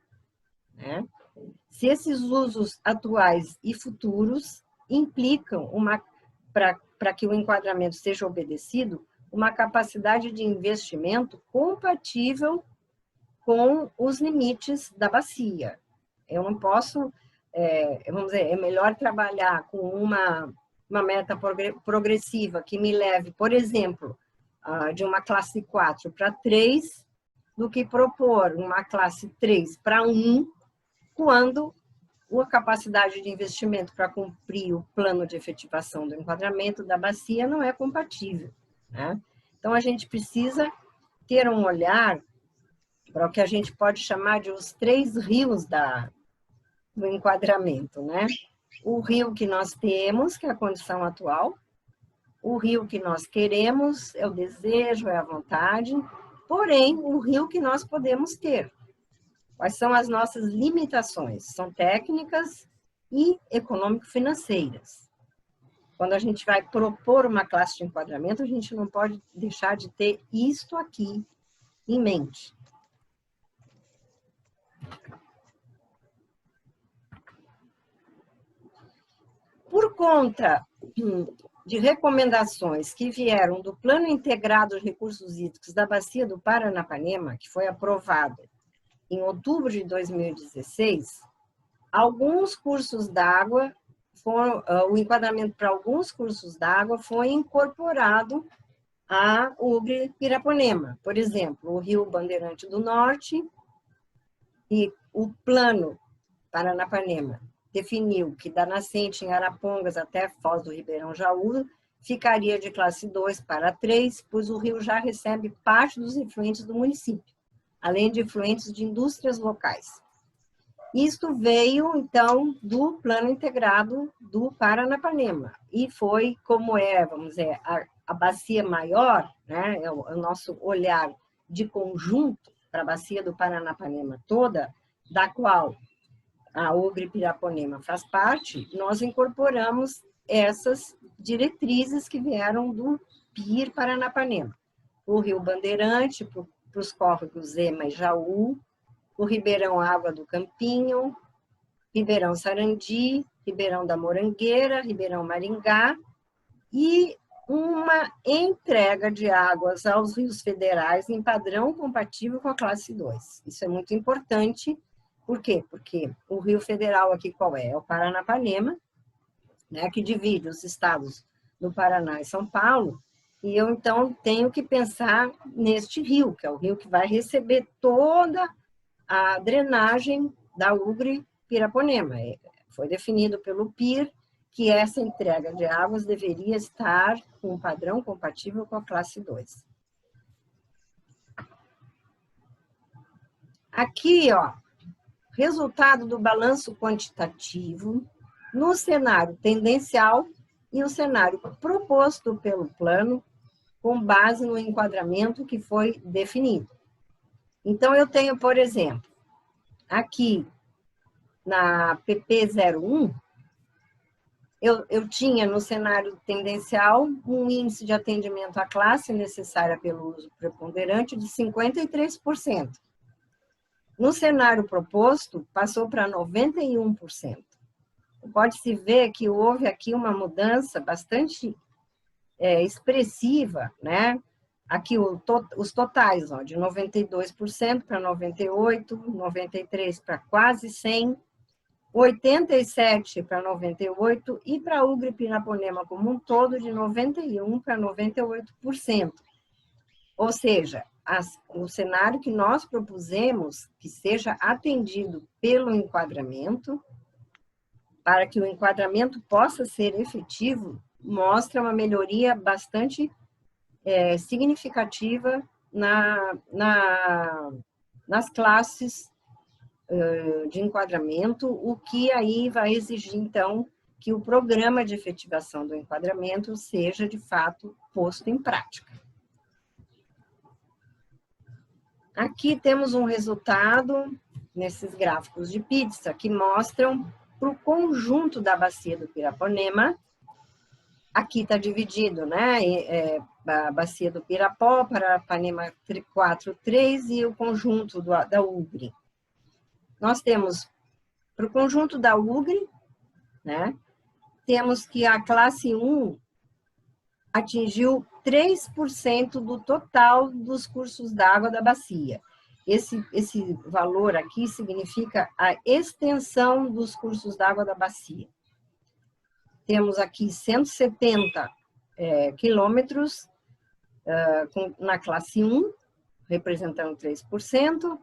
né? Se esses usos atuais e futuros implicam, para que o enquadramento seja obedecido, uma capacidade de investimento compatível com os limites da bacia. Eu não posso, vamos dizer, é melhor trabalhar com uma meta progressiva que me leve, por exemplo, de uma classe 4 para 3, do que propor uma classe 3 para 1, quando a capacidade de investimento para cumprir o plano de efetivação do enquadramento da bacia não é compatível, né? Então, a gente precisa ter um olhar para o que a gente pode chamar de os 3 rios do enquadramento, né? O rio que nós temos, que é a condição atual, O rio que nós queremos é o desejo, é a vontade, porém, o rio que nós podemos ter. Quais são as nossas limitações? São técnicas e econômico-financeiras. Quando a gente vai propor uma classe de enquadramento, a gente não pode deixar de ter isto aqui em mente. Por conta de recomendações que vieram do Plano Integrado de Recursos Hídricos da Bacia do Paranapanema, que foi aprovado em outubro de 2016, alguns cursos d'água, o enquadramento para alguns cursos d'água foi incorporado a Ugre Piraponema. Por exemplo, o Rio Bandeirante do Norte e o Plano Paranapanema definiu que da nascente em Arapongas até Foz do Ribeirão Jaú ficaria de classe 2 para 3, pois o rio já recebe parte dos efluentes do município, além de efluentes de indústrias locais. Isto veio, então, do Plano Integrado do Paranapanema, e foi como vamos dizer, a bacia maior, né, é o nosso olhar de conjunto para a bacia do Paranapanema toda, da qual a Ugre Piraponema faz parte, nós incorporamos essas diretrizes que vieram do PIR Paranapanema. O Rio Bandeirante, para os córregos Ema e Jaú, o Ribeirão Água do Campinho, Ribeirão Sarandi, Ribeirão da Morangueira, Ribeirão Maringá, e uma entrega de águas aos rios federais em padrão compatível com a classe 2. Isso é muito importante. Por quê? Porque o rio federal aqui qual é? É o Paranapanema, né, que divide os estados do Paraná e São Paulo, e eu, então, tenho que pensar neste rio, que é o rio que vai receber toda a drenagem da Ugre Piraponema. Foi definido pelo PIR que essa entrega de águas deveria estar com um padrão compatível com a classe 2. Aqui, ó, resultado do balanço quantitativo no cenário tendencial e o cenário proposto pelo plano com base no enquadramento que foi definido. Então, eu tenho, por exemplo, aqui na PP01, eu tinha no cenário tendencial um índice de atendimento à classe necessária pelo uso preponderante de 53%. No cenário proposto, passou para 91%. Pode-se ver que houve aqui uma mudança bastante expressiva, né? Aqui os totais, ó, de 92% para 98%, 93% para quase 100%, 87% para 98% e para a Ugre Piraponema como um todo de 91% para 98%. Ou seja, o cenário que nós propusemos que seja atendido pelo enquadramento, para que o enquadramento possa ser efetivo, mostra uma melhoria bastante significativa nas classes de enquadramento, o que aí vai exigir, então, que o programa de efetivação do enquadramento seja, de fato, posto em prática. Aqui temos um resultado, nesses gráficos de pizza, que mostram para o conjunto da bacia do Piraponema. Aqui está dividido, né? A bacia do Pirapó, Paranapanema 4, 3 e o conjunto da Ugre. Nós temos, para o conjunto da Ugre, né? Temos que a classe 1 atingiu 3% do total dos cursos d'água da bacia. Esse valor aqui significa a extensão dos cursos d'água da bacia. Temos aqui 170 quilômetros na classe 1, representando 3%.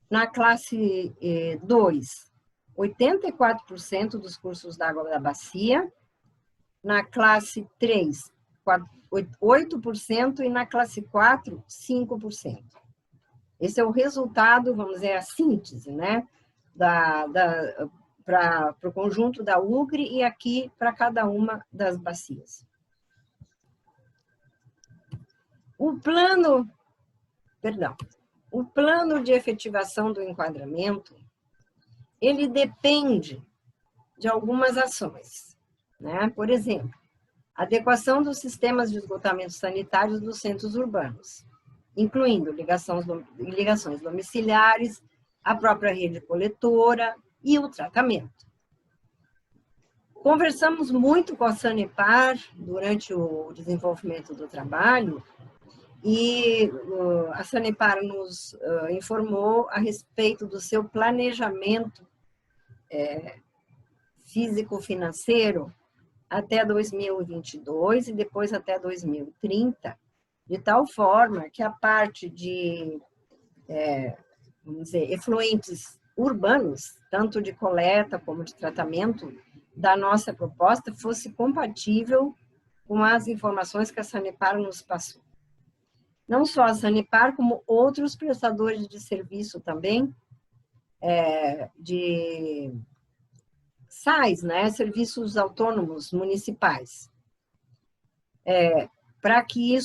Na classe 2, 84% dos cursos d'água da bacia. Na classe 3, 8% e na classe 4, 5%. Esse é o resultado, vamos dizer, a síntese, né, para o conjunto da Ugre e aqui para cada uma das bacias. O plano de efetivação do enquadramento, ele depende de algumas ações, né? Por exemplo, adequação dos sistemas de esgotamento sanitários dos centros urbanos, incluindo ligações domiciliares, a própria rede coletora e o tratamento. Conversamos muito com a Sanepar durante o desenvolvimento do trabalho e a Sanepar nos informou a respeito do seu planejamento físico-financeiro até 2022 e depois até 2030, de tal forma que a parte de, vamos dizer, efluentes urbanos, tanto de coleta como de tratamento, da nossa proposta fosse compatível com as informações que a Sanepar nos passou. Não só a Sanepar, como outros prestadores de serviço também, de SAIs, né, serviços autônomos municipais. Para que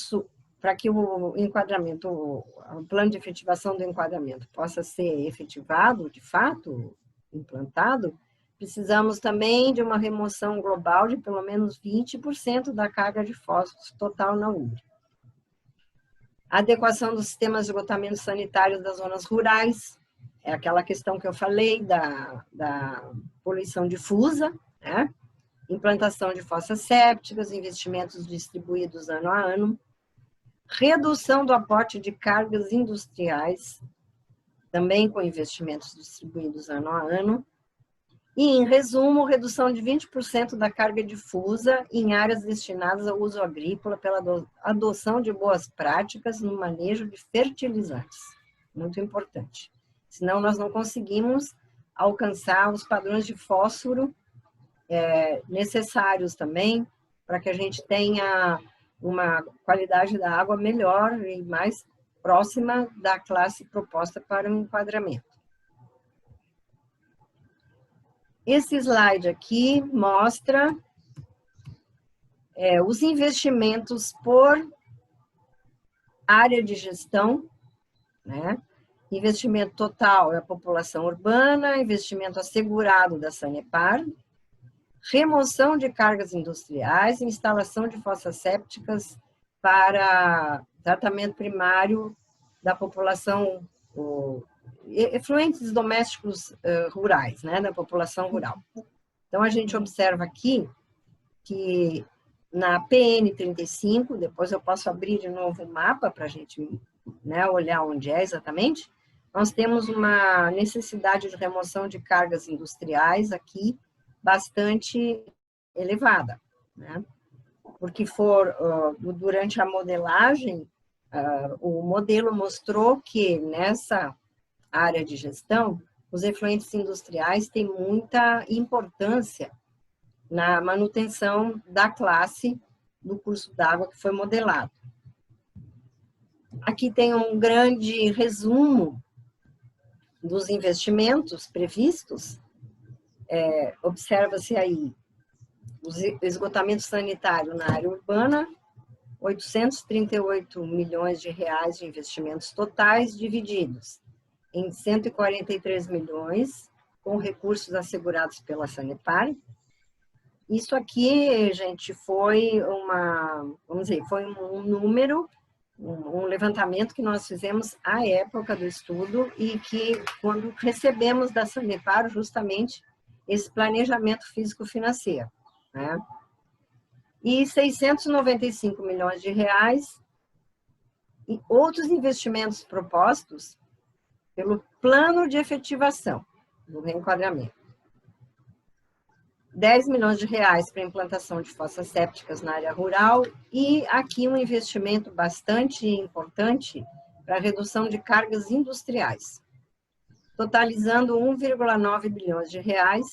o enquadramento, o plano de efetivação do enquadramento possa ser efetivado, de fato, implantado, precisamos também de uma remoção global de pelo menos 20% da carga de fósforos total na UBRE. A adequação dos sistemas de esgotamento sanitário das zonas rurais, é aquela questão que eu falei da poluição difusa, né? Implantação de fossas sépticas, investimentos distribuídos ano a ano, redução do aporte de cargas industriais, também com investimentos distribuídos ano a ano, e, em resumo, redução de 20% da carga difusa em áreas destinadas ao uso agrícola pela adoção de boas práticas no manejo de fertilizantes. Muito importante. Senão, nós não conseguimos alcançar os padrões de fósforo necessários também para que a gente tenha uma qualidade da água melhor e mais próxima da classe proposta para o enquadramento. Esse slide aqui mostra os investimentos por área de gestão, né? Investimento total é a população urbana, investimento assegurado da Sanepar, remoção de cargas industriais, instalação de fossas sépticas para tratamento primário da população, efluentes domésticos rurais, né, da população rural. Então, a gente observa aqui que na PN 35, depois eu posso abrir de novo o mapa para a gente, né, olhar onde é exatamente, nós temos uma necessidade de remoção de cargas industriais aqui bastante elevada, né? Porque durante a modelagem, o modelo mostrou que nessa área de gestão, os efluentes industriais têm muita importância na manutenção da classe do curso d'água que foi modelado. Aqui tem um grande resumo dos investimentos previstos. Observa-se aí o esgotamento sanitário na área urbana, 838 milhões de reais de investimentos totais divididos em 143 milhões com recursos assegurados pela Sanepar. Isso aqui, gente, foi foi um número, um levantamento que nós fizemos à época do estudo e que, quando recebemos da Sanepar, justamente, esse planejamento físico-financeiro, né? E 695 milhões de reais e outros investimentos propostos pelo plano de efetivação do reenquadramento. 10 milhões de reais para implantação de fossas sépticas na área rural e aqui um investimento bastante importante para a redução de cargas industriais, totalizando 1,9 bilhões de reais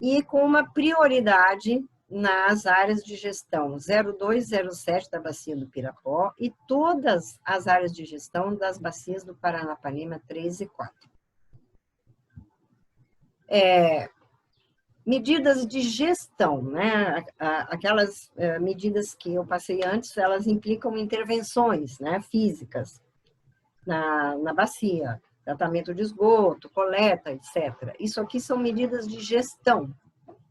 e com uma prioridade nas áreas de gestão 02 e 07 da Bacia do Pirapó e todas as áreas de gestão das bacias do Paranapanema 3 e 4. Medidas de gestão, né? Aquelas medidas que eu passei antes, elas implicam intervenções, né, físicas na bacia, tratamento de esgoto, coleta, etc. Isso aqui são medidas de gestão,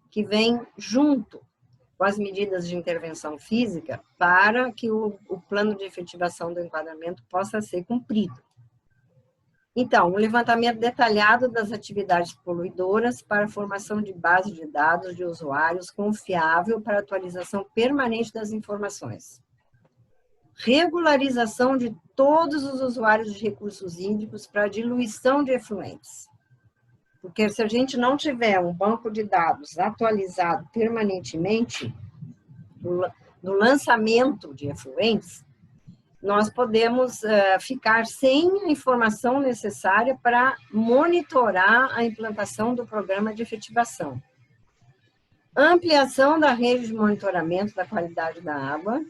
que vêm junto com as medidas de intervenção física para que o plano de efetivação do enquadramento possa ser cumprido. Então, um levantamento detalhado das atividades poluidoras para a formação de base de dados de usuários confiável para atualização permanente das informações. Regularização de todos os usuários de recursos hídricos para diluição de efluentes. Porque se a gente não tiver um banco de dados atualizado permanentemente no lançamento de efluentes, nós podemos ficar sem a informação necessária para monitorar a implantação do programa de efetivação. Ampliação da rede de monitoramento da qualidade da água,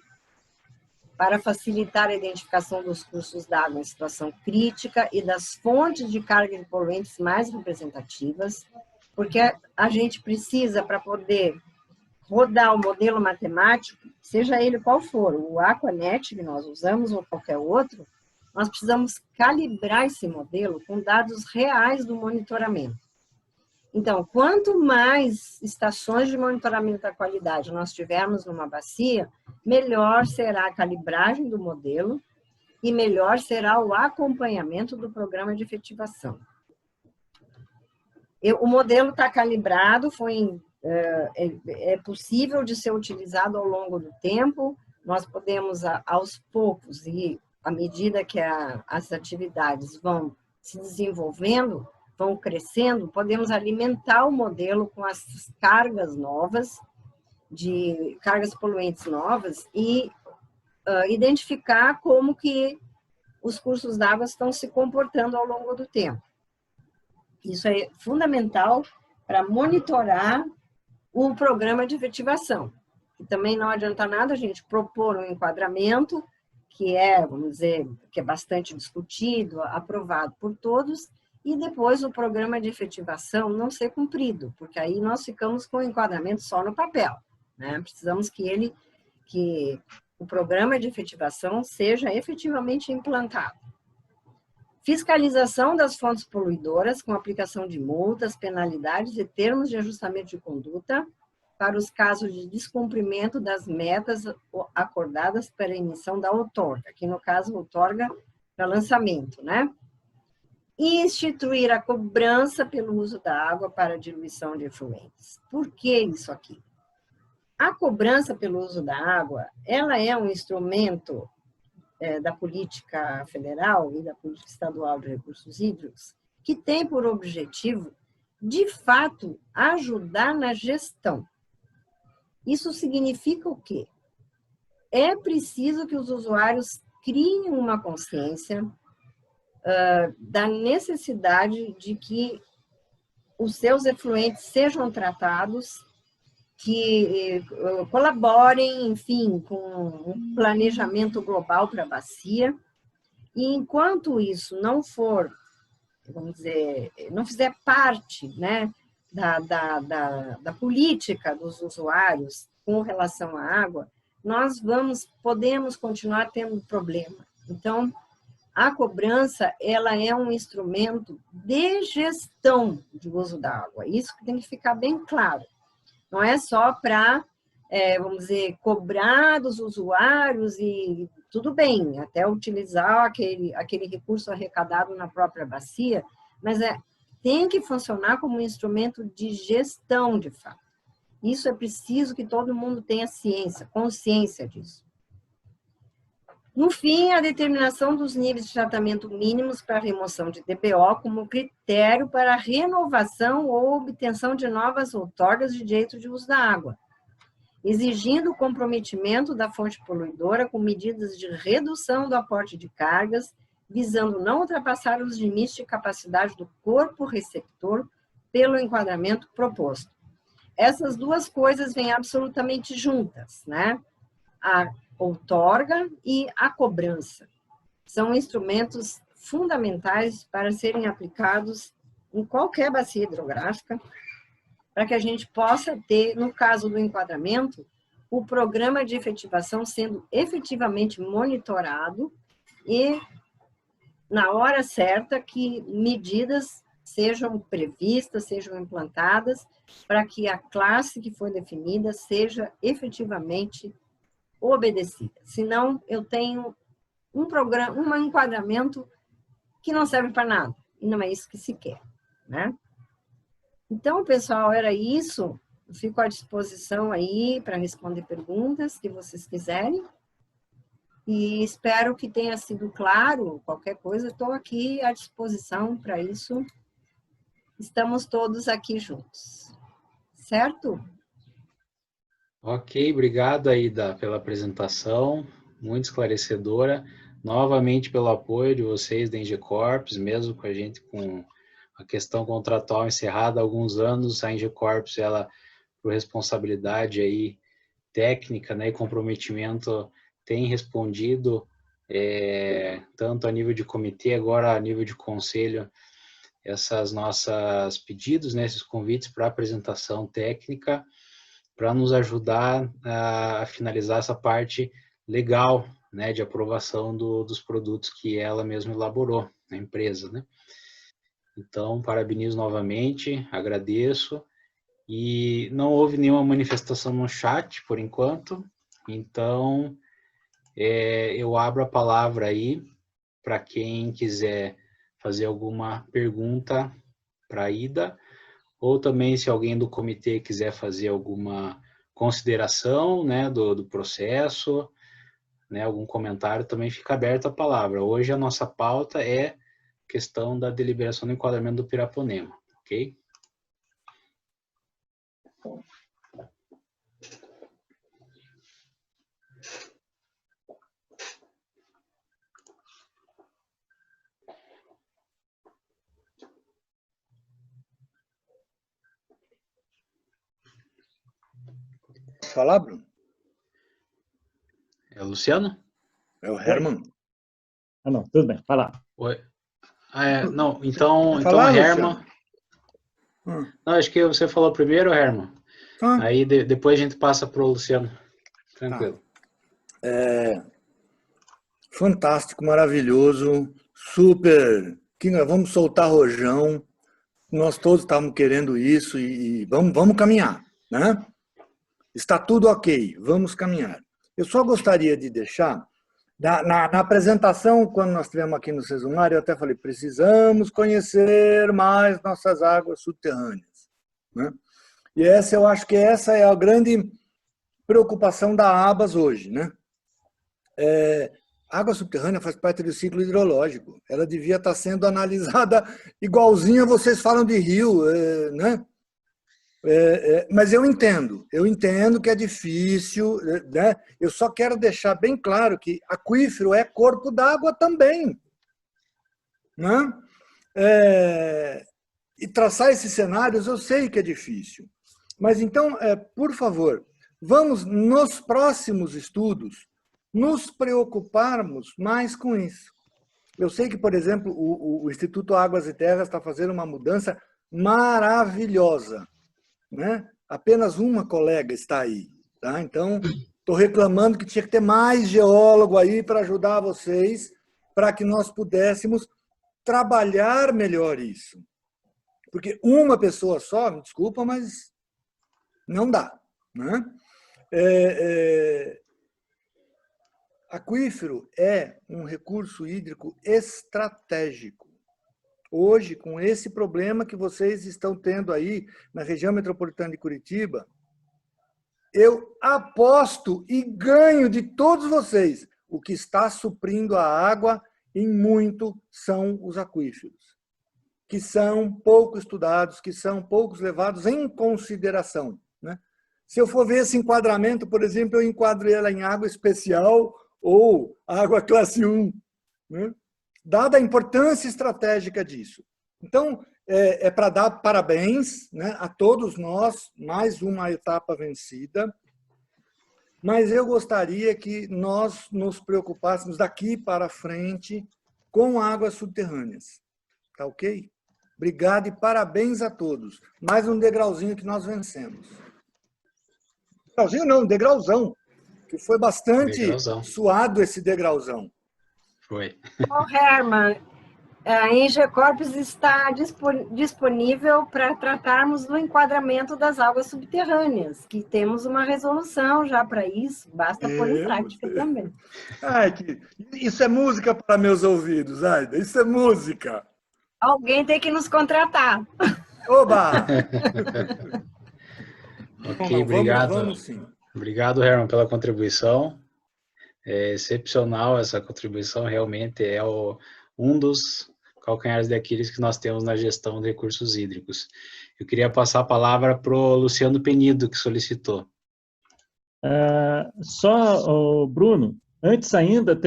para facilitar a identificação dos cursos d'água em situação crítica e das fontes de carga de poluentes mais representativas, porque a gente precisa, para poder rodar o modelo matemático, seja ele qual for, o Aquanet que nós usamos ou qualquer outro, nós precisamos calibrar esse modelo com dados reais do monitoramento. Então, quanto mais estações de monitoramento da qualidade nós tivermos numa bacia, melhor será a calibragem do modelo e melhor será o acompanhamento do programa de efetivação. O modelo está calibrado, é possível de ser utilizado ao longo do tempo, nós podemos, aos poucos, e à medida que as atividades vão se desenvolvendo, vão crescendo, podemos alimentar o modelo com as cargas novas, cargas poluentes novas, e identificar como que os cursos d'água estão se comportando ao longo do tempo. Isso é fundamental para monitorar o programa de efetivação. E também não adianta nada a gente propor um enquadramento que vamos dizer, que é bastante discutido, aprovado por todos, e depois o programa de efetivação não ser cumprido, porque aí nós ficamos com o enquadramento só no papel, né? Precisamos que o programa de efetivação seja efetivamente implantado. Fiscalização das fontes poluidoras com aplicação de multas, penalidades e termos de ajustamento de conduta para os casos de descumprimento das metas acordadas para a emissão da outorga, aqui no caso, outorga para lançamento, né? E instituir a cobrança pelo uso da água para diluição de efluentes. Por que isso aqui? A cobrança pelo uso da água, ela é um instrumento da política federal e da política estadual de recursos hídricos, que tem por objetivo, de fato, ajudar na gestão. Isso significa o quê? É preciso que os usuários criem uma consciência da necessidade de que os seus efluentes sejam tratados, que colaborem, enfim, com um planejamento global para a bacia. E enquanto isso não for, vamos dizer, não fizer parte, né, da política dos usuários com relação à água, nós podemos continuar tendo problema. Então, a cobrança, ela é um instrumento de gestão de uso da água. Isso que tem que ficar bem claro. Não é só para, vamos dizer, cobrar dos usuários e tudo bem, até utilizar aquele recurso arrecadado na própria bacia, mas tem que funcionar como um instrumento de gestão, de fato. Isso é preciso que todo mundo tenha consciência disso. No fim, a determinação dos níveis de tratamento mínimos para a remoção de DBO como critério para a renovação ou obtenção de novas outorgas de direito de uso da água, exigindo o comprometimento da fonte poluidora com medidas de redução do aporte de cargas, visando não ultrapassar os limites de capacidade do corpo receptor pelo enquadramento proposto. Essas duas coisas vêm absolutamente juntas, né? A outorga e a cobrança são instrumentos fundamentais para serem aplicados em qualquer bacia hidrográfica para que a gente possa ter, no caso do enquadramento, o programa de efetivação sendo efetivamente monitorado e, na hora certa, que medidas sejam previstas, sejam implantadas, para que a classe que foi definida seja efetivamente obedecida. Senão, eu tenho um programa, um enquadramento que não serve para nada, e não é isso que se quer, né? Então, pessoal, era isso. Eu fico à disposição aí para responder perguntas que vocês quiserem. E espero que tenha sido claro. Qualquer coisa, estou aqui à disposição para isso. Estamos todos aqui juntos. Certo? Ok, obrigado, Aida, pela apresentação, muito esclarecedora. Novamente pelo apoio de vocês da Engecorps, mesmo com a gente com a questão contratual encerrada há alguns anos, a Engecorps, ela, por responsabilidade aí técnica, né, e comprometimento, tem respondido tanto a nível de comitê, agora a nível de conselho, essas nossas pedidos, né, esses convites para apresentação técnica, para nos ajudar a finalizar essa parte legal, né, de aprovação dos produtos que ela mesma elaborou, na empresa, né. Então, parabenizo novamente, agradeço. E não houve nenhuma manifestação no chat, por enquanto. Então, eu abro a palavra aí para quem quiser fazer alguma pergunta para a Ida, ou também se alguém do comitê quiser fazer alguma consideração, né, do processo, né, algum comentário, também fica aberta a palavra. Hoje a nossa pauta é questão da deliberação do enquadramento do Piraponema, ok? Falar, Bruno? É o Luciano? É o Herman. Ah, não, tudo bem, vai lá. Oi. Não, então falar, Herman. Não, acho que você falou primeiro, Herman. Aí depois a gente passa para o Luciano. Tranquilo. Fantástico, maravilhoso, super. Vamos soltar rojão. Nós todos estávamos querendo isso e vamos caminhar, né? Está tudo ok, vamos caminhar. Eu só gostaria de deixar, na apresentação, quando nós estivemos aqui no Sesumar, eu até falei, precisamos conhecer mais nossas águas subterrâneas, né? E eu acho que essa é a grande preocupação da ABAS hoje, né? A água subterrânea faz parte do ciclo hidrológico. Ela devia estar sendo analisada igualzinha vocês falam de rio, né? Mas eu entendo que é difícil, né? Eu só quero deixar bem claro que aquífero é corpo d'água também, né? E traçar esses cenários eu sei que é difícil, mas então, por favor, vamos nos próximos estudos nos preocuparmos mais com isso. Eu sei que, por exemplo, o Instituto Águas e Terras está fazendo uma mudança maravilhosa, né? Apenas uma colega está aí, tá? Então, estou reclamando que tinha que ter mais geólogo aí para ajudar vocês, para que nós pudéssemos trabalhar melhor isso. Porque uma pessoa só, me desculpa, mas não dá, né? Aquífero é um recurso hídrico estratégico. Hoje, com esse problema que vocês estão tendo aí na região metropolitana de Curitiba, eu aposto e ganho de todos vocês, o que está suprindo a água em muito são os aquíferos, que são pouco estudados, que são poucos levados em consideração, né? Se eu for ver esse enquadramento, por exemplo, eu enquadro ela em água especial ou água classe 1, né? Dada a importância estratégica disso. Então, é para dar parabéns, né, a todos nós, mais uma etapa vencida, mas eu gostaria que nós nos preocupássemos daqui para frente com águas subterrâneas. Tá ok? Obrigado e parabéns a todos. Mais um degrauzinho que nós vencemos. Degrauzinho não, degrauzão. Que foi bastante suado esse degrauzão. Foi. Herman, a Engecorpes está disponível para tratarmos do enquadramento das águas subterrâneas, que temos uma resolução já para isso, basta pôr em prática também. Ai, isso é música para meus ouvidos, Aida, isso é música. Alguém tem que nos contratar. Oba! Ok, obrigado. Vamos sim. Obrigado, Herman, pela contribuição. É excepcional essa contribuição, realmente é um dos calcanhares de Aquiles que nós temos na gestão de recursos hídricos. Eu queria passar a palavra para o Luciano Penido, que solicitou. Bruno, antes ainda,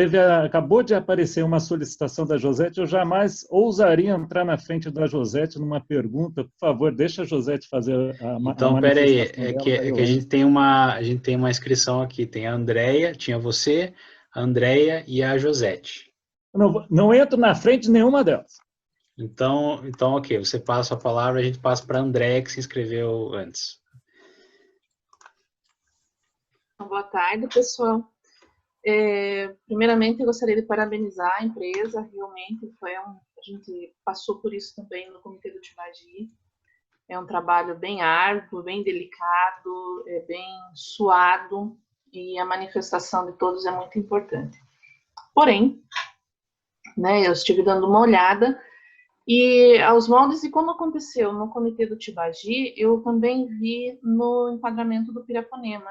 acabou de aparecer uma solicitação da Josete, eu jamais ousaria entrar na frente da Josete numa pergunta, por favor, deixa a Josete fazer a Então, peraí, é que a gente tem uma inscrição aqui, tem a Andréia, tinha você, a Andréia e a Josete. Não entro na frente de nenhuma delas. Então, ok, você passa a palavra, a gente passa para a Andréia, que se inscreveu antes. Boa tarde, pessoal. Primeiramente, eu gostaria de parabenizar a empresa, realmente a gente passou por isso também no Comitê do Tibagi. É um trabalho bem árduo, bem delicado, bem suado, e a manifestação de todos é muito importante. Porém, eu estive dando uma olhada, e aos moldes, e como aconteceu no Comitê do Tibagi, eu também vi no enquadramento do Piraponema,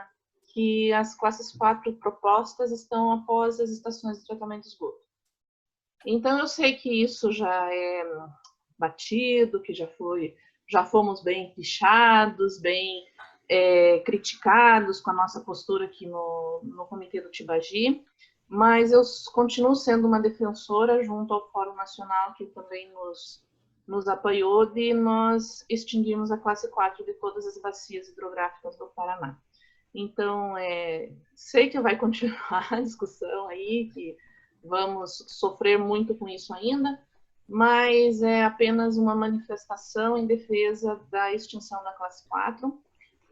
que as classes 4 propostas estão após as estações de tratamento de esgoto. Então, eu sei que isso já é batido, que já fomos bem pichados, bem criticados com a nossa postura aqui no Comitê do Tibagi, mas eu continuo sendo uma defensora junto ao Fórum Nacional, que também nos apoiou, de nós extinguirmos a classe 4 de todas as bacias hidrográficas do Paraná. Então, sei que vai continuar a discussão aí, que vamos sofrer muito com isso ainda, mas é apenas uma manifestação em defesa da extinção da classe 4,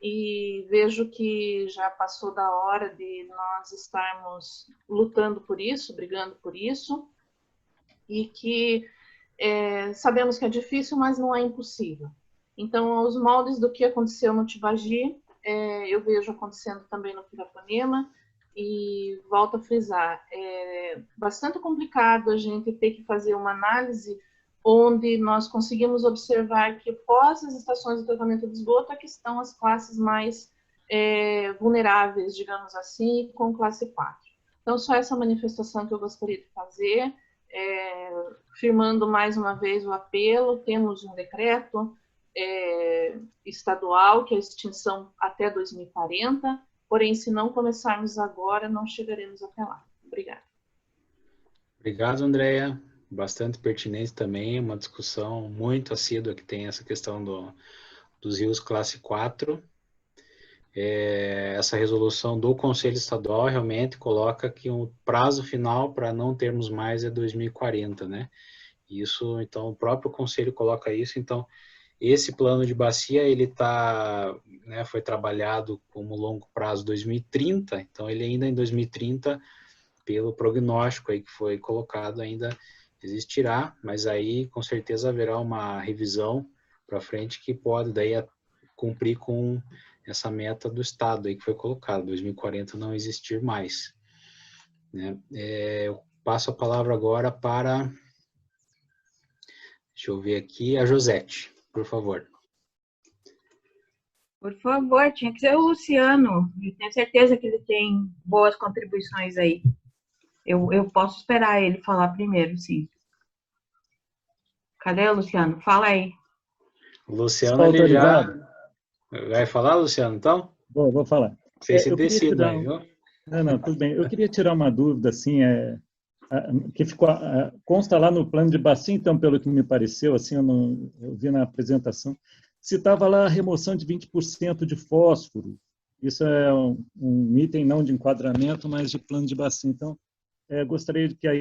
e vejo que já passou da hora de nós estarmos lutando por isso, brigando por isso, e que sabemos que é difícil, mas não é impossível. Então, aos moldes do que aconteceu no Tibagi, eu vejo acontecendo também no Piraponema, e volto a frisar, é bastante complicado a gente ter que fazer uma análise onde nós conseguimos observar que após as estações de tratamento de esgoto é que estão as classes mais vulneráveis, digamos assim, com classe 4. Então, só essa manifestação que eu gostaria de fazer, firmando mais uma vez o apelo. Temos um decreto estadual, que é a extinção até 2040, porém, se não começarmos agora, não chegaremos até lá. Obrigada. Obrigado, Andréia. Bastante pertinente também, uma discussão muito assídua que tem essa questão dos rios classe 4. Essa resolução do Conselho Estadual realmente coloca que o prazo final para não termos mais é 2040, né? Isso, então, o próprio Conselho coloca isso. Então, esse plano de bacia, ele foi trabalhado como longo prazo 2030, então ele ainda em 2030, pelo prognóstico aí que foi colocado, ainda existirá, mas aí com certeza haverá uma revisão para frente que pode daí cumprir com essa meta do Estado aí que foi colocada, 2040 não existir mais. Né? Eu passo a palavra agora para, deixa eu ver aqui, a Josete, por favor. Por favor, tinha que ser o Luciano, eu tenho certeza que ele tem boas contribuições aí. Eu posso esperar ele falar primeiro, sim. Cadê o Luciano? Fala aí. O Luciano, ele já... Vai falar, Luciano, então? Vou falar. Vocês se decidam, viu? Não, tudo bem. Eu queria tirar uma dúvida, assim, que consta lá no plano de bacia, então, pelo que me pareceu, assim, eu vi na apresentação, citava lá a remoção de 20% de fósforo. Isso é um item não de enquadramento, mas de plano de bacia. Então, gostaria que a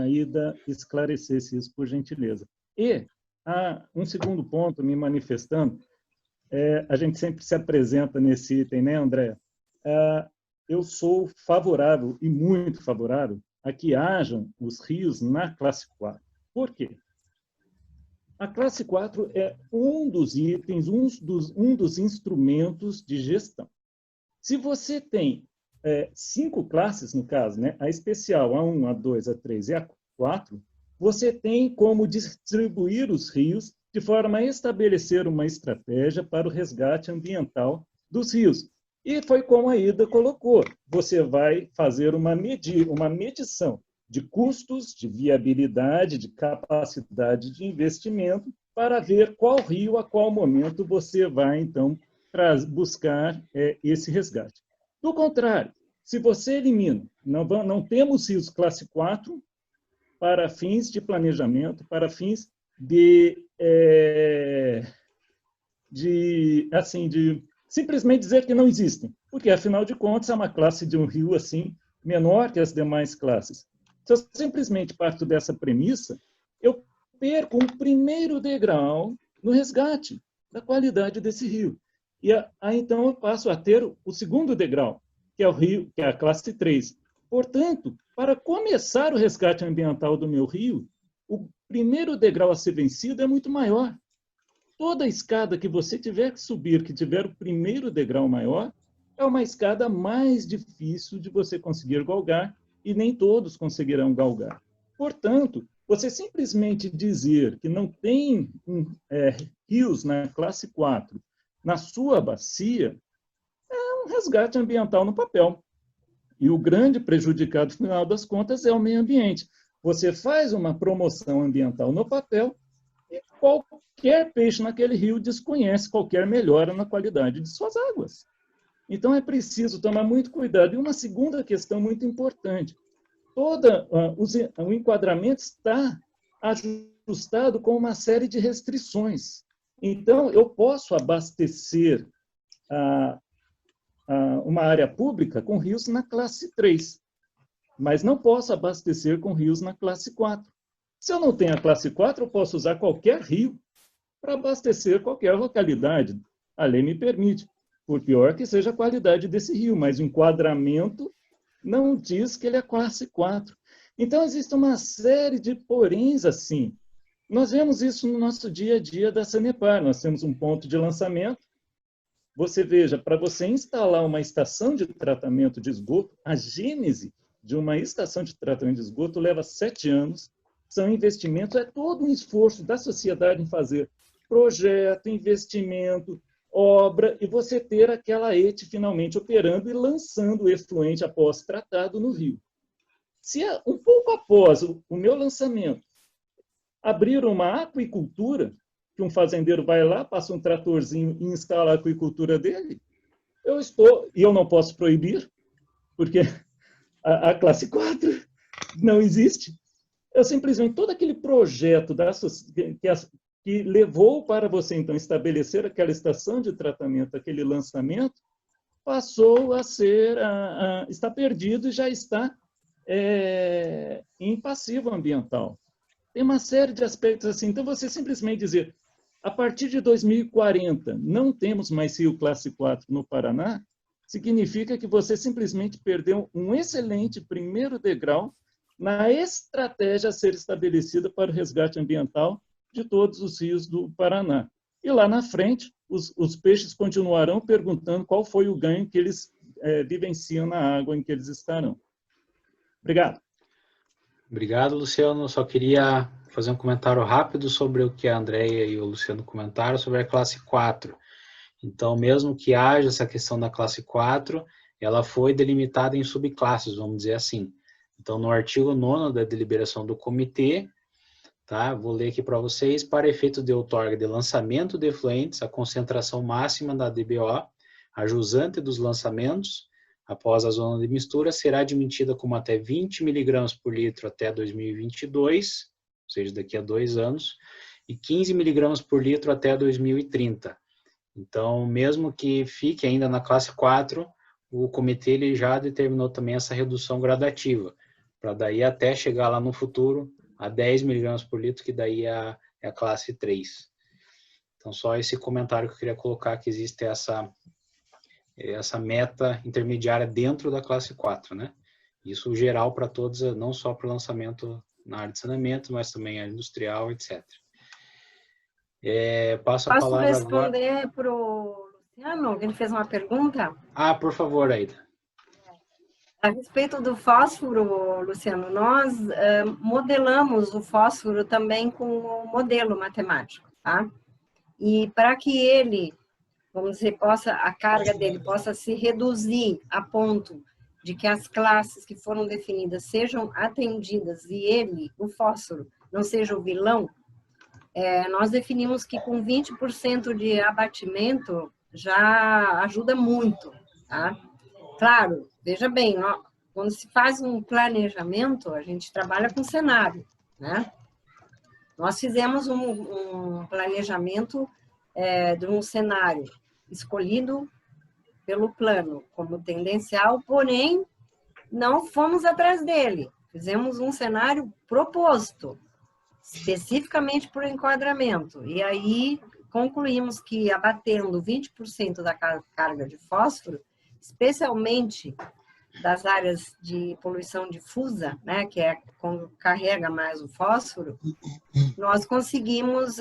Ida esclarecesse isso, por gentileza. E Um segundo ponto, me manifestando, a gente sempre se apresenta nesse item, né, André? Eu sou favorável, e muito favorável, a que hajam os rios na classe 4. Por quê? A classe 4 é um dos itens, um dos instrumentos de gestão. Se você tem 5 classes, no caso, né, a especial, A1, A2, A3 e A4, você tem como distribuir os rios de forma a estabelecer uma estratégia para o resgate ambiental dos rios. E foi como a Ida colocou, você vai fazer uma medição de custos, de viabilidade, de capacidade de investimento, para ver qual rio, a qual momento você vai, então, buscar esse resgate. Do contrário, se você elimina, não temos rios classe 4 para fins de planejamento, para fins de simplesmente dizer que não existem, porque, afinal de contas, é uma classe de um rio assim menor que as demais classes. Se eu simplesmente parto dessa premissa, eu perco um primeiro degrau no resgate da qualidade desse rio. E aí, então, eu passo a ter o segundo degrau, que é o rio, que é a classe 3. Portanto, para começar o resgate ambiental do meu rio, o primeiro degrau a ser vencido é muito maior. Toda escada que você tiver que subir, que tiver o primeiro degrau maior, é uma escada mais difícil de você conseguir galgar, e nem todos conseguirão galgar. Portanto, você simplesmente dizer que não tem rios na classe 4 na sua bacia é um resgate ambiental no papel. E o grande prejudicado, no final das contas, é o meio ambiente. Você faz uma promoção ambiental no papel e qualquer peixe naquele rio desconhece qualquer melhora na qualidade de suas águas. Então, é preciso tomar muito cuidado. E uma segunda questão muito importante. O enquadramento está ajustado com uma série de restrições. Então, eu posso abastecer uma área pública com rios na classe 3, mas não posso abastecer com rios na classe 4. Se eu não tenho a classe 4, eu posso usar qualquer rio para abastecer qualquer localidade. A lei me permite, por pior que seja a qualidade desse rio, mas o enquadramento não diz que ele é classe 4. Então, existe uma série de poréns assim. Nós vemos isso no nosso dia a dia da Sanepar. Nós temos um ponto de lançamento. Você veja, para você instalar uma estação de tratamento de esgoto, a gênese de uma estação de tratamento de esgoto leva 7 anos. São investimentos, é todo um esforço da sociedade em fazer projeto, investimento, obra, e você ter aquela ET finalmente operando e lançando o efluente após tratado no rio. Se um pouco após o meu lançamento abrir uma aquicultura, que um fazendeiro vai lá, passa um tratorzinho e instala a aquicultura dele, eu não posso proibir, porque a classe 4 não existe. Eu simplesmente, todo aquele projeto que levou para você, então, estabelecer aquela estação de tratamento, aquele lançamento, passou a está perdido e já está em passivo ambiental. Tem uma série de aspectos assim. Então, você simplesmente dizer, a partir de 2040, não temos mais rio classe 4 no Paraná, significa que você simplesmente perdeu um excelente primeiro degrau na estratégia a ser estabelecida para o resgate ambiental de todos os rios do Paraná. E lá na frente, os peixes continuarão perguntando qual foi o ganho que eles vivenciam na água em que eles estarão. Obrigado. Obrigado, Luciano. Só queria fazer um comentário rápido sobre o que a Andréia e o Luciano comentaram sobre a classe 4. Então, mesmo que haja essa questão da classe 4, ela foi delimitada em subclasses, vamos dizer assim. Então, no artigo 9º da deliberação do comitê, tá? Vou ler aqui para vocês. Para efeito de outorga de lançamento de efluentes, a concentração máxima da DBO, a jusante dos lançamentos, após a zona de mistura, será admitida como até 20 mg por litro até 2022, ou seja, daqui a 2 anos, e 15 mg por litro até 2030. Então, mesmo que fique ainda na classe 4, o comitê ele já determinou também essa redução gradativa, para daí até chegar lá no futuro a 10 mg por litro, que daí é é a classe 3. Então, só esse comentário que eu queria colocar, que existe essa meta intermediária dentro da classe 4, né? Isso geral para todos, não só para o lançamento na área de saneamento, mas também área industrial, etc. Passo a palavra agora... Posso responder para o Luciano? Ele fez uma pergunta. Ah, por favor, Aida. A respeito do fósforo, Luciano, nós modelamos o fósforo também com o modelo matemático, tá? E para que ele, vamos dizer, a carga dele possa se reduzir a ponto de que as classes que foram definidas sejam atendidas e ele, o fósforo, não seja o vilão, nós definimos que com 20% de abatimento já ajuda muito, tá? Claro, veja bem, quando se faz um planejamento, a gente trabalha com cenário, né? Nós fizemos um planejamento de um cenário escolhido pelo plano como tendencial, porém, não fomos atrás dele. Fizemos um cenário proposto, especificamente por enquadramento. E aí, concluímos que abatendo 20% da carga de fósforo, especialmente das áreas de poluição difusa, né, que é quando carrega mais o fósforo, nós conseguimos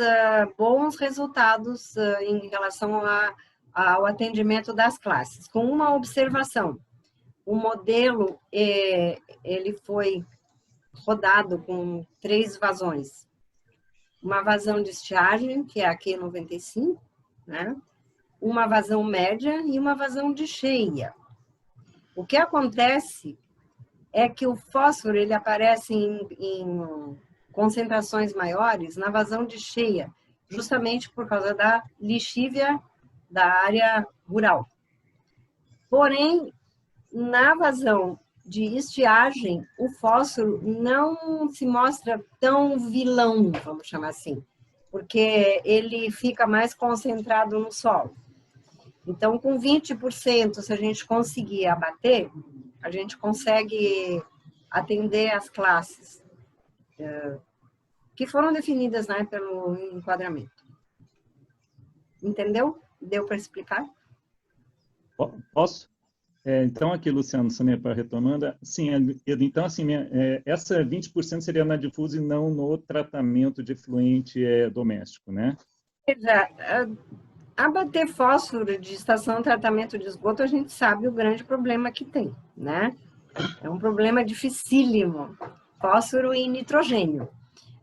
bons resultados em relação ao atendimento das classes. Com uma observação, o modelo ele foi rodado com 3 vazões. Uma vazão de estiagem, que é a Q95, né? Uma vazão média e uma vazão de cheia. O que acontece é que o fósforo ele aparece em concentrações maiores na vazão de cheia, justamente por causa da lixívia da área rural. Porém, na vazão de estiagem, o fósforo não se mostra tão vilão, vamos chamar assim, porque ele fica mais concentrado no solo. Então, com 20%, se a gente conseguir abater, a gente consegue atender as classes que foram definidas, né, pelo enquadramento. Entendeu? Deu para explicar? Posso? Então, aqui, Luciano, para retomando, sim, então, assim, essa 20% seria na difusa e não no tratamento de efluente doméstico, né? Abater fósforo de estação de tratamento de esgoto, a gente sabe o grande problema que tem, né? É um problema dificílimo, fósforo e nitrogênio.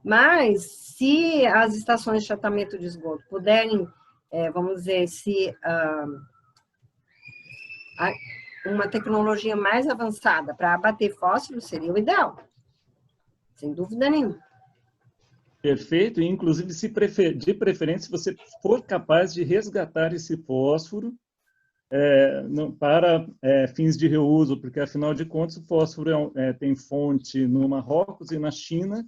Mas, se as estações de tratamento de esgoto puderem, vamos dizer, uma tecnologia mais avançada para abater fósforo, seria o ideal, sem dúvida nenhuma. Perfeito, e inclusive, de preferência, se você for capaz de resgatar esse fósforo para fins de reuso, porque, afinal de contas, o fósforo tem fonte no Marrocos e na China,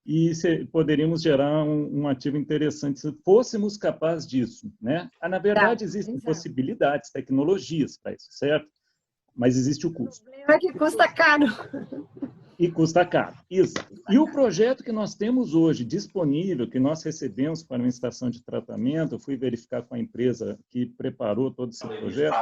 e poderíamos gerar um ativo interessante se fôssemos capazes disso, né? Na verdade, existem possibilidades, tecnologias para isso, certo? Mas existe o custo. O problema é que custa caro. E custa caro, isso. E o projeto que nós temos hoje disponível, que nós recebemos para uma estação de tratamento, eu fui verificar com a empresa que preparou todo esse projeto.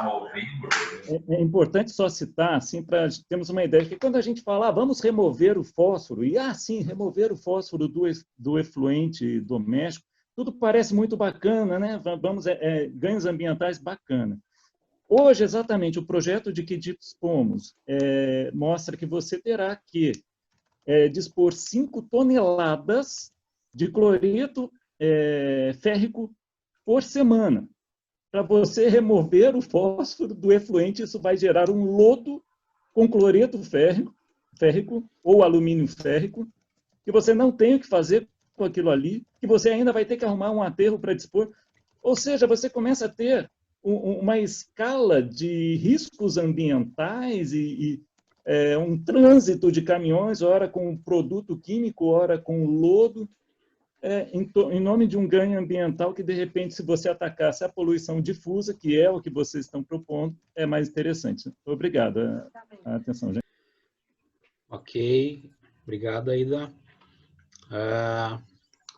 É importante só citar, assim, para termos uma ideia, que quando a gente fala, vamos remover o fósforo, e sim, remover o fósforo do efluente doméstico, tudo parece muito bacana, né? Ganhos ambientais bacana. Hoje, exatamente, o projeto de que dispomos mostra que você terá que dispor 5 toneladas de cloreto férrico por semana. Para você remover o fósforo do efluente, isso vai gerar um lodo com cloreto férrico ou alumínio férrico, que você não tem o que fazer com aquilo ali, que você ainda vai ter que arrumar um aterro para dispor. Ou seja, você começa a ter uma escala de riscos ambientais e um trânsito de caminhões, ora com produto químico, ora com lodo, em nome de um ganho ambiental que, de repente, se você atacasse a poluição difusa, que é o que vocês estão propondo, é mais interessante. Obrigado. A atenção, gente. Ok. Obrigado, Aida.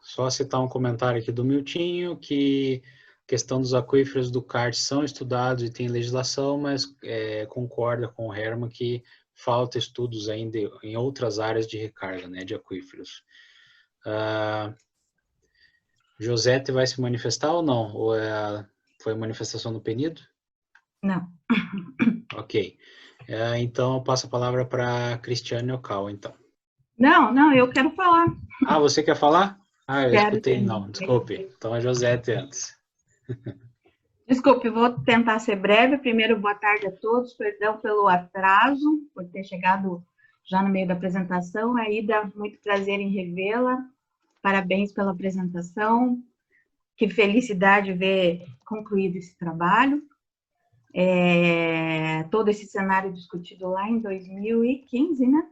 Só citar um comentário aqui do Miltinho, que a questão dos aquíferos do CART são estudados e tem legislação, mas concorda com o Herman que falta estudos ainda em outras áreas de recarga, né, de aquíferos. Josete vai se manifestar ou não? Ou foi a manifestação do Penido? Não. Ok. Então, eu passo a palavra para Cristiane Ocal, então. Não, eu quero falar. Ah, você quer falar? Ah, eu Quero, escutei, sim. não, desculpe. Então, a Josete antes. Desculpe, vou tentar ser breve. Primeiro, boa tarde a todos. Perdão pelo atraso, por ter chegado já no meio da apresentação. Aida, muito prazer em revê-la. Parabéns pela apresentação. Que felicidade ver concluído esse trabalho. Todo esse cenário discutido lá em 2015, né?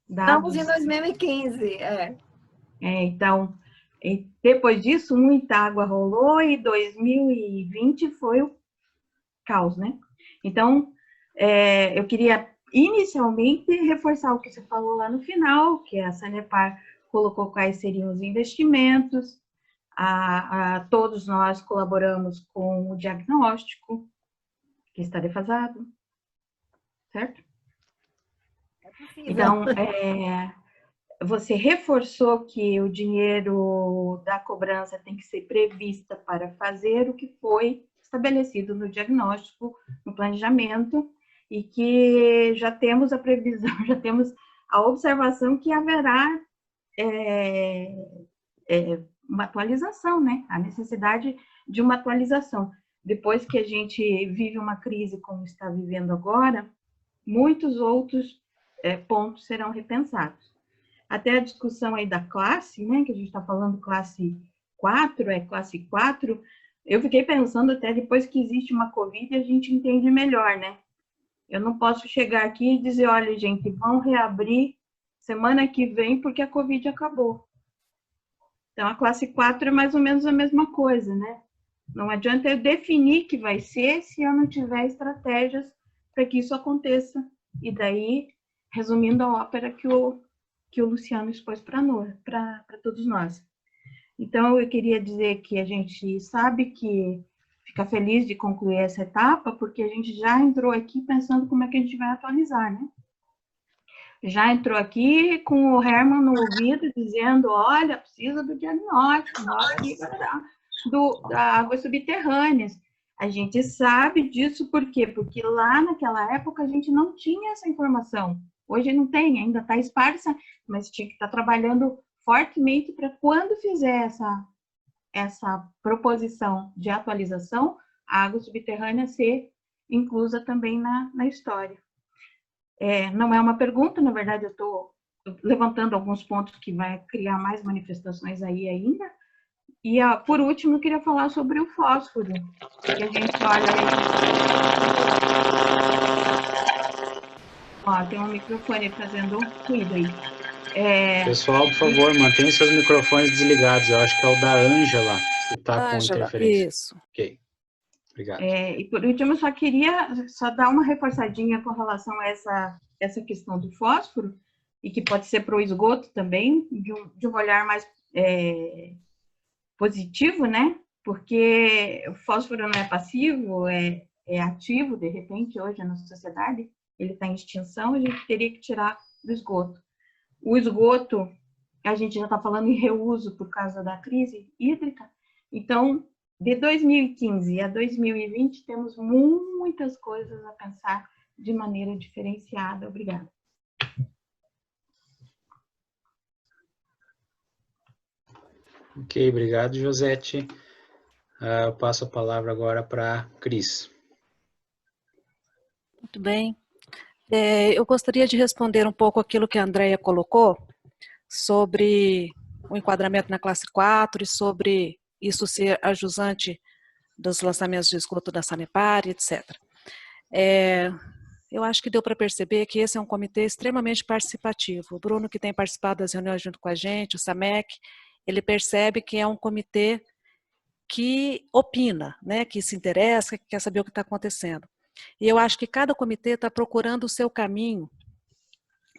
Estamos em 2015, Então, depois disso, muita água rolou e 2020 foi o caos, né? Então, eu queria inicialmente reforçar o que você falou lá no final, que a Sanepar colocou quais seriam os investimentos, todos nós colaboramos com o diagnóstico, que está defasado, certo? Então, você reforçou que o dinheiro da cobrança tem que ser prevista para fazer o que foi estabelecido no diagnóstico, no planejamento, e que já temos a previsão, já temos a observação que haverá uma atualização, né? A necessidade de uma atualização. Depois que a gente vive uma crise como está vivendo agora, muitos outros pontos serão repensados. Até a discussão aí da classe, né, que a gente está falando classe 4, classe 4, eu fiquei pensando até depois que existe uma Covid, a gente entende melhor, né? Eu não posso chegar aqui e dizer, olha, gente, vão reabrir semana que vem porque a Covid acabou. Então, a classe 4 é mais ou menos a mesma coisa, né? Não adianta eu definir que vai ser se eu não tiver estratégias para que isso aconteça. E daí, resumindo a ópera que o Luciano expôs para todos nós. Então, eu queria dizer que a gente sabe que fica feliz de concluir essa etapa, porque a gente já entrou aqui pensando como é que a gente vai atualizar, né? Já entrou aqui com o Herman no ouvido, dizendo, olha, precisa do diagnóstico, da águas subterrâneas. A gente sabe disso por quê? Porque lá naquela época a gente não tinha essa informação. Hoje não tem, ainda está esparsa, mas tinha que estar trabalhando fortemente para quando fizer essa proposição de atualização, a água subterrânea ser inclusa também na história. Não é uma pergunta, na verdade eu estou levantando alguns pontos que vai criar mais manifestações aí ainda. E, por último, eu queria falar sobre o fósforo, que a gente olha aí. Tem um microfone fazendo ruído aí. Pessoal, por favor, mantenha seus microfones desligados. Eu acho que é o da Ângela que está com interferência. Isso. Ok, obrigado. E, por último, eu só queria dar uma reforçadinha com relação a essa questão do fósforo, e que pode ser para o esgoto também, de um olhar mais positivo, né? Porque o fósforo não é passivo, é ativo, de repente, hoje na sociedade, ele está em extinção, a gente teria que tirar do esgoto. O esgoto, a gente já está falando em reuso por causa da crise hídrica, então, de 2015 a 2020, temos muitas coisas a pensar de maneira diferenciada. Obrigada. Ok, obrigado, Josete. Eu passo a palavra agora para Cris. Muito bem. Eu gostaria de responder um pouco aquilo que a Andrea colocou sobre o enquadramento na classe 4 e sobre isso ser ajusante dos lançamentos de esgoto da Sanepar, etc. Eu acho que deu para perceber que esse é um comitê extremamente participativo. O Bruno, que tem participado das reuniões junto com a gente, o SAMEC, ele percebe que é um comitê que opina, né, que se interessa, que quer saber o que está acontecendo. E eu acho que cada comitê está procurando o seu caminho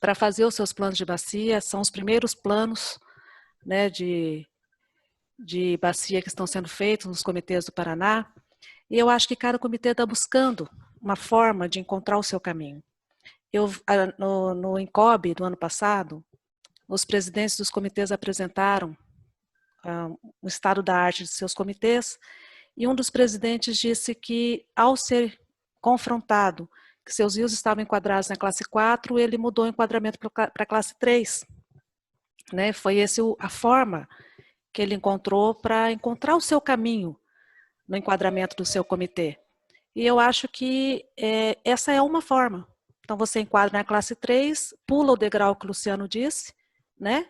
para fazer os seus planos de bacia, são os primeiros planos né, de bacia que estão sendo feitos nos comitês do Paraná, e eu acho que cada comitê está buscando uma forma de encontrar o seu caminho. No INCOB do ano passado, os presidentes dos comitês apresentaram o estado da arte de seus comitês, e um dos presidentes disse que, ao ser confrontado que seus rios estavam enquadrados na classe 4, ele mudou o enquadramento para a classe 3. Né? Foi essa a forma que ele encontrou para encontrar o seu caminho no enquadramento do seu comitê. E eu acho que essa é uma forma. Então, você enquadra na classe 3, pula o degrau que o Luciano disse, né?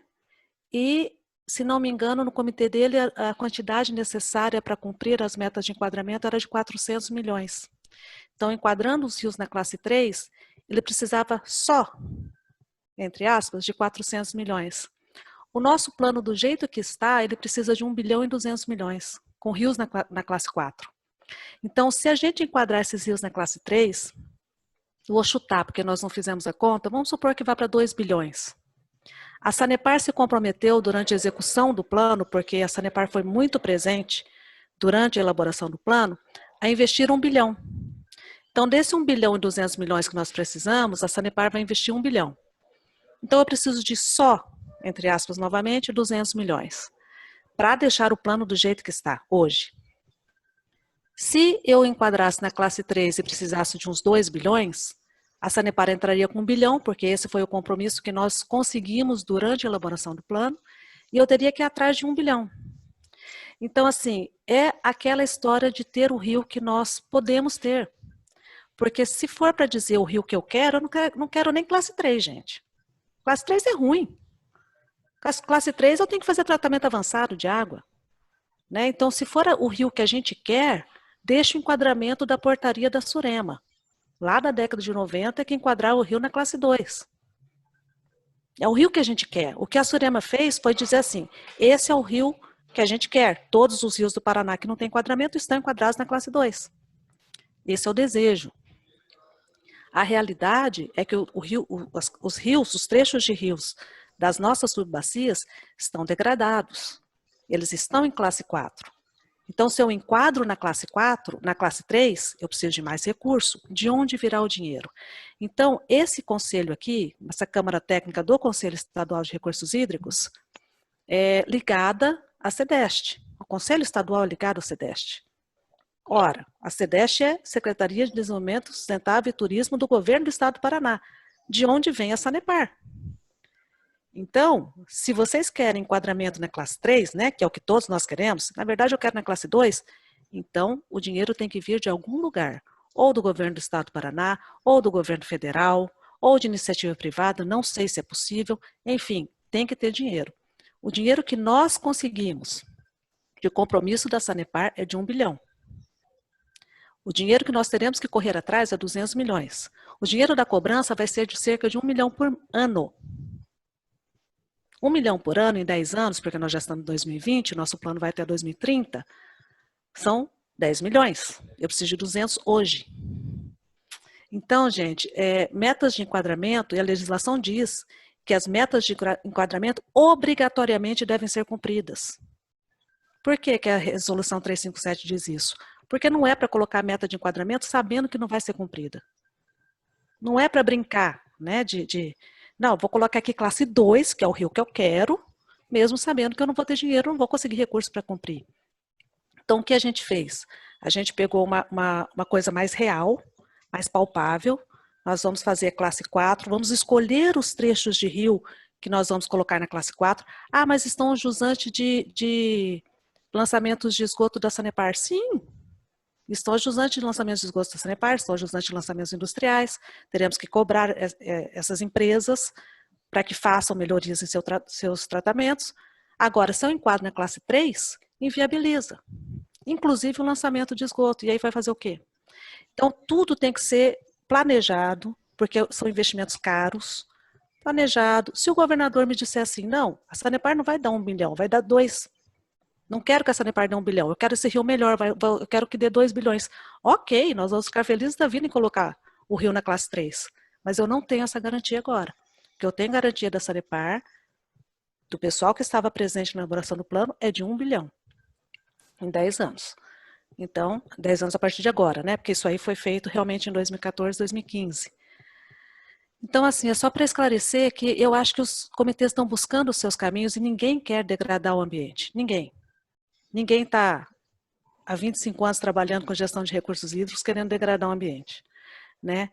E, se não me engano, no comitê dele, a quantidade necessária para cumprir as metas de enquadramento era de 400 milhões. Então, enquadrando os rios na classe 3, ele precisava só, entre aspas, de 400 milhões. O nosso plano, do jeito que está, ele precisa de 1 bilhão e 200 milhões, com rios na classe 4. Então, se a gente enquadrar esses rios na classe 3, eu vou chutar, porque nós não fizemos a conta, vamos supor que vá para 2 bilhões. A Sanepar se comprometeu durante a execução do plano, porque a Sanepar foi muito presente durante a elaboração do plano, a investir 1 bilhão. Então, desse 1 bilhão e 200 milhões que nós precisamos, a Sanepar vai investir 1 bilhão. Então, eu preciso de só, entre aspas, novamente, 200 milhões, para deixar o plano do jeito que está hoje. Se eu enquadrasse na classe 3 e precisasse de uns 2 bilhões, a Sanepar entraria com 1 bilhão, porque esse foi o compromisso que nós conseguimos durante a elaboração do plano, e eu teria que ir atrás de 1 bilhão. Então, assim, é aquela história de ter o rio que nós podemos ter. Porque se for para dizer o rio que eu não quero nem classe 3, gente. Classe 3 é ruim. Classe 3 eu tenho que fazer tratamento avançado de água. Né? Então, se for o rio que a gente quer, deixa o enquadramento da portaria da Surema. Lá da década de 90 é que enquadrar o rio na classe 2. É o rio que a gente quer. O que a Surema fez foi dizer assim, esse é o rio que a gente quer. Todos os rios do Paraná que não têm enquadramento estão enquadrados na classe 2. Esse é o desejo. A realidade é que os rios, os trechos de rios das nossas subbacias estão degradados. Eles estão em classe 4. Então, se eu enquadro na classe 4, na classe 3, eu preciso de mais recurso. De onde virá o dinheiro? Então, esse conselho aqui, essa Câmara Técnica do Conselho Estadual de Recursos Hídricos, é ligada à CEDEST. O Conselho Estadual é ligado à CEDEST. Ora, a CEDEST é Secretaria de Desenvolvimento Sustentável e Turismo do Governo do Estado do Paraná, de onde vem a Sanepar. Então, se vocês querem enquadramento na classe 3, né, que é o que todos nós queremos, na verdade eu quero na classe 2, então o dinheiro tem que vir de algum lugar, ou do Governo do Estado do Paraná, ou do Governo Federal, ou de iniciativa privada, não sei se é possível, enfim, tem que ter dinheiro. O dinheiro que nós conseguimos de compromisso da Sanepar é de 1 bilhão. O dinheiro que nós teremos que correr atrás é 200 milhões. O dinheiro da cobrança vai ser de cerca de 1 milhão por ano. 1 milhão por ano em 10 anos, porque nós já estamos em 2020, nosso plano vai até 2030, são 10 milhões. Eu preciso de 200 hoje. Então, gente, metas de enquadramento, e a legislação diz que as metas de enquadramento obrigatoriamente devem ser cumpridas. Por que que a resolução 357 diz isso? Porque não é para colocar meta de enquadramento sabendo que não vai ser cumprida. Não é para brincar, né, não, vou colocar aqui classe 2, que é o rio que eu quero, mesmo sabendo que eu não vou ter dinheiro, não vou conseguir recurso para cumprir. Então, o que a gente fez? A gente pegou uma coisa mais real, mais palpável, nós vamos fazer classe 4, vamos escolher os trechos de rio que nós vamos colocar na classe 4. Ah, mas estão jusante de lançamentos de esgoto da Sanepar? Sim, estão jusante de lançamentos de esgoto da Sanepar, estão jusante de lançamentos industriais, teremos que cobrar essas empresas para que façam melhorias em seus tratamentos. Agora, se eu enquadro na classe 3, inviabiliza, inclusive o lançamento de esgoto, e aí vai fazer o quê? Então, tudo tem que ser planejado, porque são investimentos caros, planejado. Se o governador me disser assim, não, a Sanepar não vai dar 1 bilhão, vai dar 2. Não quero que a Sanepar dê 1 bilhão, eu quero esse rio melhor, eu quero que dê 2 bilhões. Ok, nós vamos ficar felizes da vida em colocar o rio na classe 3, mas eu não tenho essa garantia agora. O que eu tenho garantia da Sanepar do pessoal que estava presente na elaboração do plano é de 1 bilhão em 10 anos. Então, 10 anos a partir de agora, né? Porque isso aí foi feito realmente em 2014, 2015. Então, assim, é só para esclarecer que eu acho que os comitês estão buscando os seus caminhos e ninguém quer degradar o ambiente. Ninguém. Ninguém está há 25 anos trabalhando com gestão de recursos hídricos querendo degradar o ambiente, né?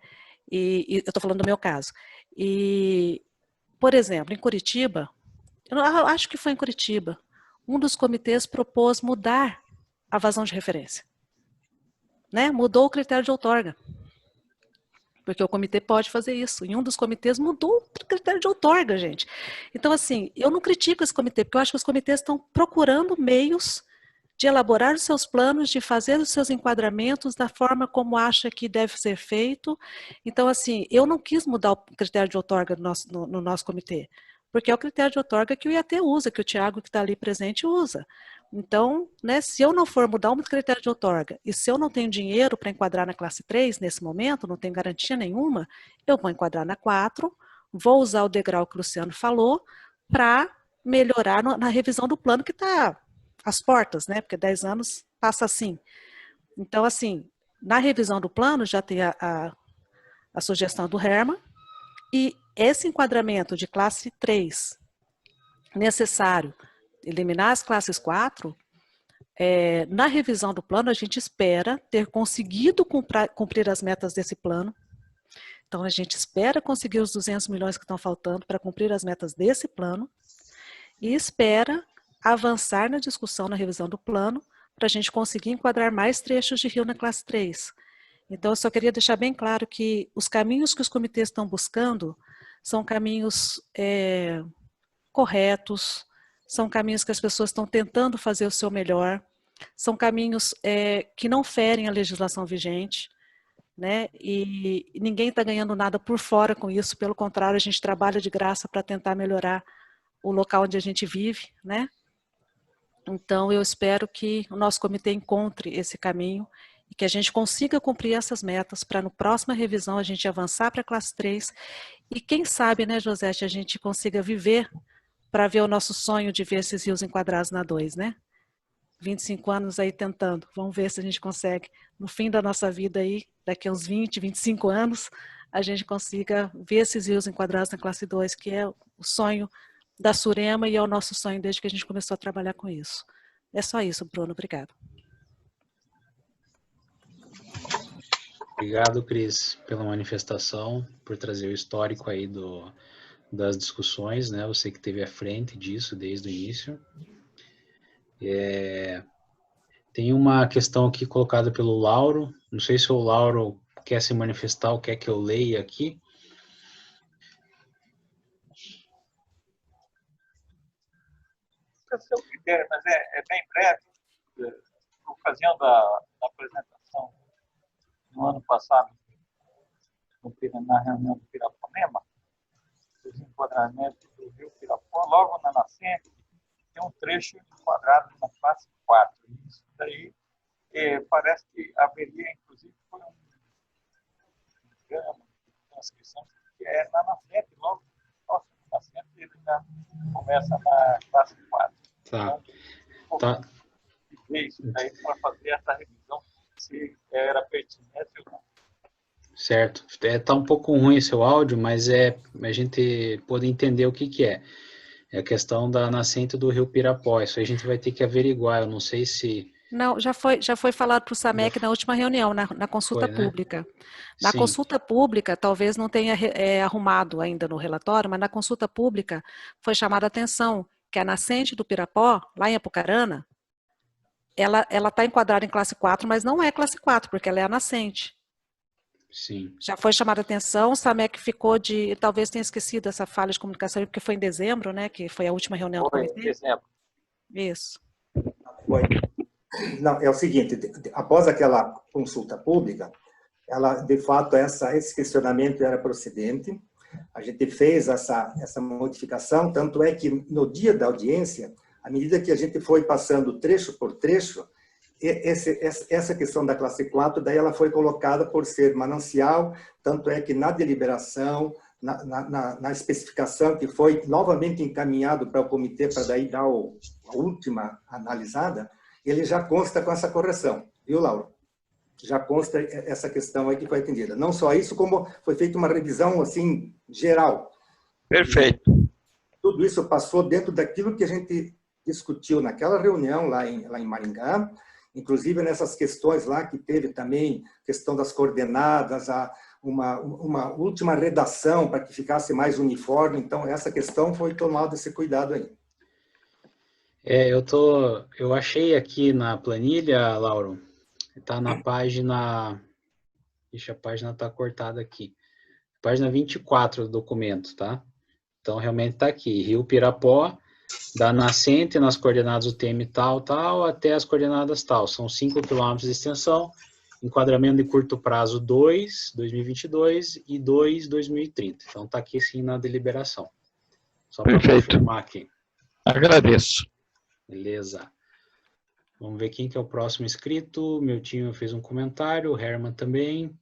E eu estou falando do meu caso. E, por exemplo, em Curitiba, eu acho que foi em Curitiba, um dos comitês propôs mudar a vazão de referência, né? Mudou o critério de outorga, porque o comitê pode fazer isso. E um dos comitês mudou o critério de outorga, gente. Então, assim, eu não critico esse comitê, porque eu acho que os comitês estão procurando meios de elaborar os seus planos, de fazer os seus enquadramentos da forma como acha que deve ser feito. Então, assim, eu não quis mudar o critério de outorga no nosso comitê, porque é o critério de outorga que o IAT usa, que o Tiago que está ali presente usa. Então, né, se eu não for mudar um critério de outorga, e se eu não tenho dinheiro para enquadrar na classe 3, nesse momento, não tenho garantia nenhuma, eu vou enquadrar na 4, vou usar o degrau que o Luciano falou, para melhorar na revisão do plano que está às portas, né, porque 10 anos passa assim. Então, assim, na revisão do plano já tem a sugestão do Herman, e esse enquadramento de classe 3 necessário eliminar as classes 4, na revisão do plano a gente espera ter conseguido cumprir as metas desse plano. Então a gente espera conseguir os 200 milhões que estão faltando para cumprir as metas desse plano e espera avançar na discussão na revisão do plano para a gente conseguir enquadrar mais trechos de rio na classe 3. Então eu só queria deixar bem claro que os caminhos que os comitês estão buscando são caminhos corretos, são caminhos que as pessoas estão tentando fazer o seu melhor, são caminhos que não ferem a legislação vigente, né? E ninguém está ganhando nada por fora com isso, pelo contrário, a gente trabalha de graça para tentar melhorar o local onde a gente vive, né? Então eu espero que o nosso comitê encontre esse caminho e que a gente consiga cumprir essas metas para, no próxima revisão, a gente avançar para a classe 3 e quem sabe, né, Josete, a gente consiga viver para ver o nosso sonho de ver esses rios enquadrados na 2, né? 25 anos aí tentando, vamos ver se a gente consegue, no fim da nossa vida aí, daqui a uns 20, 25 anos, a gente consiga ver esses rios enquadrados na classe 2, que é o sonho da Surema e é o nosso sonho desde que a gente começou a trabalhar com isso. É só isso, Bruno, obrigado. Obrigado, Cris, pela manifestação, por trazer o histórico aí das discussões, né? Você que esteve à frente disso desde o início. Tem uma questão aqui colocada pelo Lauro, não sei se o Lauro quer se manifestar ou quer que eu leia aqui. É o seu critério, mas é bem breve. Por ocasião da apresentação no ano passado, na reunião do Piraponema, os enquadramentos do rio Pirapó, logo na nascente, tem um trecho enquadrado na classe 4. Isso daí parece que haveria, inclusive, foi um programa de transcrição que é na nascente, logo próximo da nascente, ele já começa na classe 4. Tá. Então, tá. Ver isso daí para fazer essa revisão, se era pertinente ou não. Certo. Tá um pouco ruim seu áudio, mas a gente pode entender o que é. É a questão da nascente do rio Pirapó. Isso a gente vai ter que averiguar. Eu não sei se... Não, já foi falado para o SAMEC na última reunião, na consulta pública. Né? Na Sim. consulta pública, talvez não tenha arrumado ainda no relatório, mas na consulta pública foi chamada a atenção que a nascente do Pirapó, lá em Apucarana, ela está enquadrada em classe 4, mas não é classe 4, porque ela é a nascente. Sim. Já foi chamada a atenção, o SAMEC ficou talvez tenha esquecido essa falha de comunicação, porque foi em dezembro, né, que foi a última reunião do comitê. Foi em dezembro. Isso. Foi. Não, é o seguinte, após aquela consulta pública, ela, de fato, esse questionamento era procedente, a gente fez essa modificação, tanto é que no dia da audiência, à medida que a gente foi passando trecho por trecho, essa questão da classe 4, daí ela foi colocada por ser manancial, tanto é que na deliberação, na especificação que foi novamente encaminhado para o comitê para daí dar a última analisada, ele já consta com essa correção, viu, Laura? Já consta essa questão aí que foi atendida. Não só isso, como foi feita uma revisão assim geral. Perfeito. Tudo isso passou dentro daquilo que a gente discutiu naquela reunião lá em Maringá, inclusive nessas questões lá que teve também, questão das coordenadas, uma última redação para que ficasse mais uniforme. Então, essa questão foi tomado esse cuidado aí. Eu achei aqui na planilha, Lauro, está na página... Ixi, a página está cortada aqui. Página 24 do documento, tá? Então, realmente está aqui. Rio Pirapó, da nascente nas coordenadas UTM tal, até as coordenadas tal. São 5 quilômetros de extensão, enquadramento de curto prazo 2, 2022 e 2, 2030. Então, está aqui sim na deliberação. Só para confirmar aqui. Agradeço. Beleza. Vamos ver quem que é o próximo inscrito. Meu time fez um comentário, o Herman também.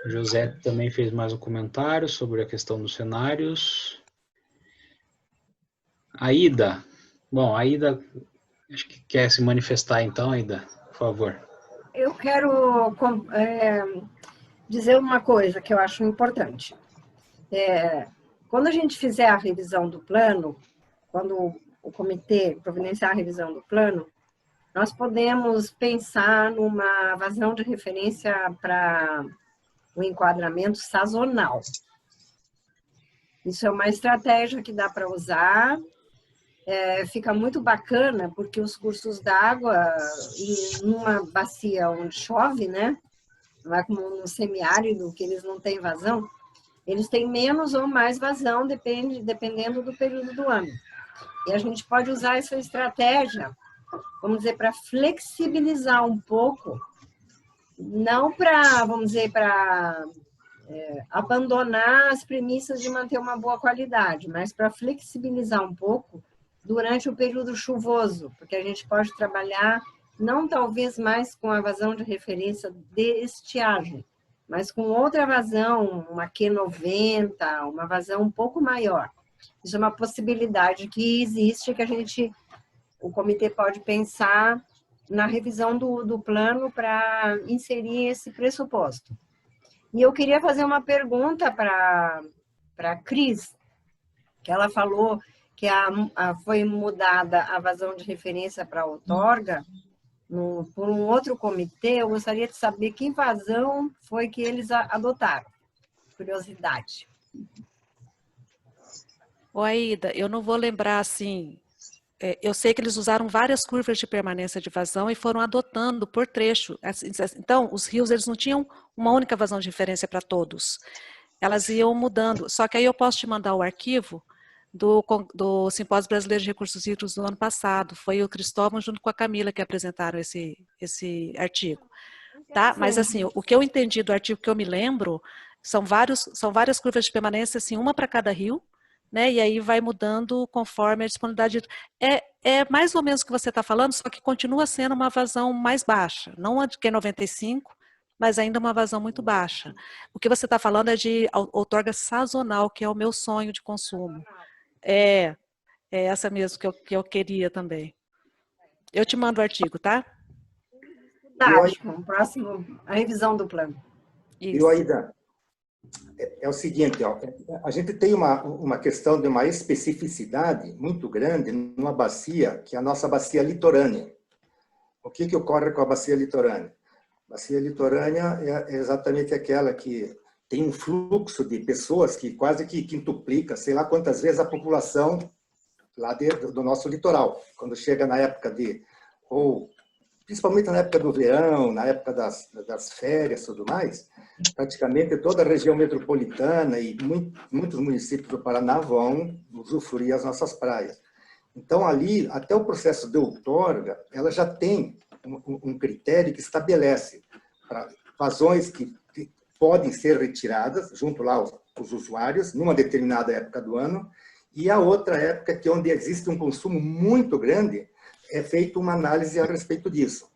O José também fez mais um comentário sobre a questão dos cenários. Aida. Bom, Aida, acho que quer se manifestar então, Aida, por favor. Eu quero dizer uma coisa que eu acho importante. Quando a gente fizer a revisão do plano, quando o comitê providenciar a revisão do plano, nós podemos pensar numa vazão de referência para o enquadramento sazonal. Isso é uma estratégia que dá para usar, fica muito bacana, porque os cursos d'água, numa bacia onde chove, né, não é como no semiárido, que eles não têm vazão, eles têm menos ou mais vazão, dependendo do período do ano. E a gente pode usar essa estratégia, vamos dizer, para flexibilizar um pouco, não para, vamos dizer, para abandonar as premissas de manter uma boa qualidade, mas para flexibilizar um pouco durante o período chuvoso, porque a gente pode trabalhar não talvez mais com a vazão de referência de estiagem, mas com outra vazão, uma Q90, uma vazão um pouco maior. Isso é uma possibilidade que existe, que o comitê pode pensar na revisão do plano para inserir esse pressuposto. E eu queria fazer uma pergunta para a Cris, que ela falou que foi mudada a vazão de referência para a outorga por um outro comitê. Eu gostaria de saber que vazão foi que eles adotaram. Curiosidade. Ô, Aida, eu não vou lembrar assim... Eu sei que eles usaram várias curvas de permanência de vazão e foram adotando por trecho. Então, os rios eles não tinham uma única vazão de referência para todos. Elas iam mudando. Só que aí eu posso te mandar o arquivo do Simpósio Brasileiro de Recursos Hídricos do ano passado. Foi o Cristóvão junto com a Camila que apresentaram esse artigo. Tá? Mas assim, o que eu entendi do artigo que eu me lembro, são várias curvas de permanência, assim, uma para cada rio, né? E aí vai mudando conforme a disponibilidade. É mais ou menos o que você está falando, só que continua sendo uma vazão mais baixa. Não a de Q95, mas ainda uma vazão muito baixa. O que você está falando é de outorga sazonal, que é o meu sonho de consumo. É essa mesmo que eu queria também. Eu te mando o artigo, tá? Fantástico. Próximo, a revisão do plano. Isso. Aida, é o seguinte, ó, a gente tem uma questão de uma especificidade muito grande numa bacia, que é a nossa bacia litorânea. O que ocorre com a bacia litorânea? A bacia litorânea é exatamente aquela que tem um fluxo de pessoas que quase que quintuplica, sei lá quantas vezes a população lá do nosso litoral. Quando chega na época principalmente na época do verão, na época das férias e tudo mais, praticamente toda a região metropolitana e muitos municípios do Paraná vão usufruir as nossas praias. Então, ali, até o processo de outorga, ela já tem um critério que estabelece para vazões que podem ser retiradas, junto lá os usuários, numa determinada época do ano, e a outra época que onde existe um consumo muito grande, é feita uma análise a respeito disso.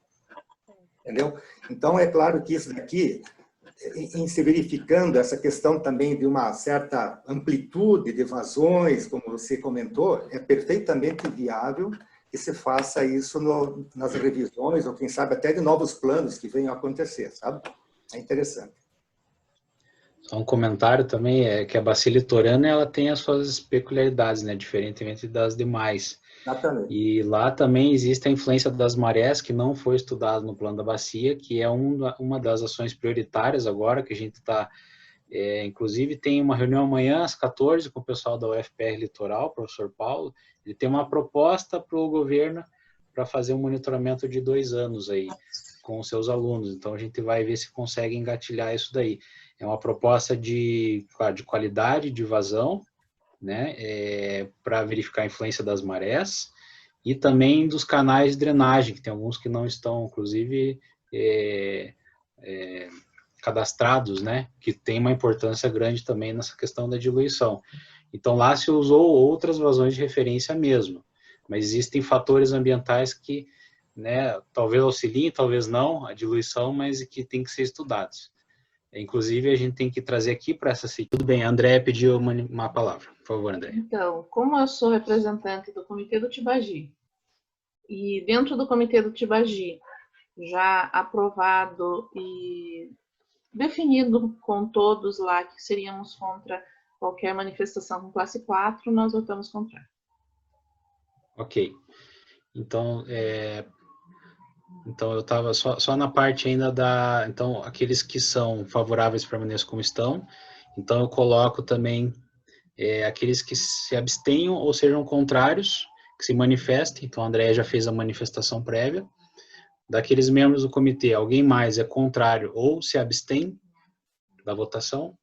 Entendeu? Então, é claro que isso daqui, em se verificando essa questão também de uma certa amplitude de vazões, como você comentou, é perfeitamente viável que se faça isso nas revisões, ou quem sabe até de novos planos que venham a acontecer, sabe? É interessante. Só um comentário também, é que a bacia litorânea ela tem as suas peculiaridades, né, diferentemente das demais. Exatamente. E lá também existe a influência das marés, que não foi estudado no plano da bacia, que é uma das ações prioritárias agora, que a gente está... inclusive tem uma reunião amanhã às 14 com o pessoal da UFPR Litoral, o professor Paulo. Ele tem uma proposta para o governo para fazer um monitoramento de 2 anos aí com os seus alunos. Então a gente vai ver se consegue engatilhar isso daí. É uma proposta de qualidade de vazão, né, para verificar a influência das marés e também dos canais de drenagem, que tem alguns que não estão, inclusive, cadastrados, né, que tem uma importância grande também nessa questão da diluição. Então, lá se usou outras vazões de referência mesmo, mas existem fatores ambientais que, né, talvez auxiliem, talvez não, a diluição, mas que tem que ser estudados. Inclusive, a gente tem que trazer aqui para essa... Tudo bem, a Andréa pediu uma palavra. Por favor, Andréa. Então, como eu sou representante do Comitê do Tibagi, e dentro do Comitê do Tibagi, já aprovado e definido com todos lá que seríamos contra qualquer manifestação com classe 4, nós votamos contra. Ok. Então, eu estava só na parte ainda da... Então, aqueles que são favoráveis permaneçam como estão. Então, eu coloco também aqueles que se abstenham ou sejam contrários, que se manifestem. Então, a Andréa já fez a manifestação prévia. Daqueles membros do comitê, alguém mais é contrário ou se abstém da votação?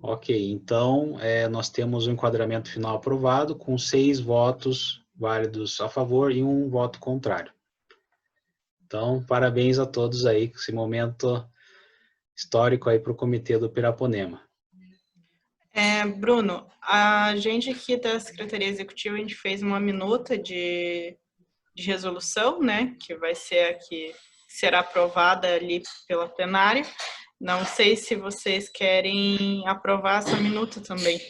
Ok, então, nós temos o enquadramento final aprovado com 6 votos válidos a favor e 1 voto contrário. Então, parabéns a todos aí, com esse momento histórico aí para o Comitê do Piraponema. Bruno, a gente aqui da Secretaria Executiva, a gente fez uma minuta de resolução, né, que vai ser aqui, será aprovada ali pela plenária. Não sei se vocês querem aprovar essa minuta também.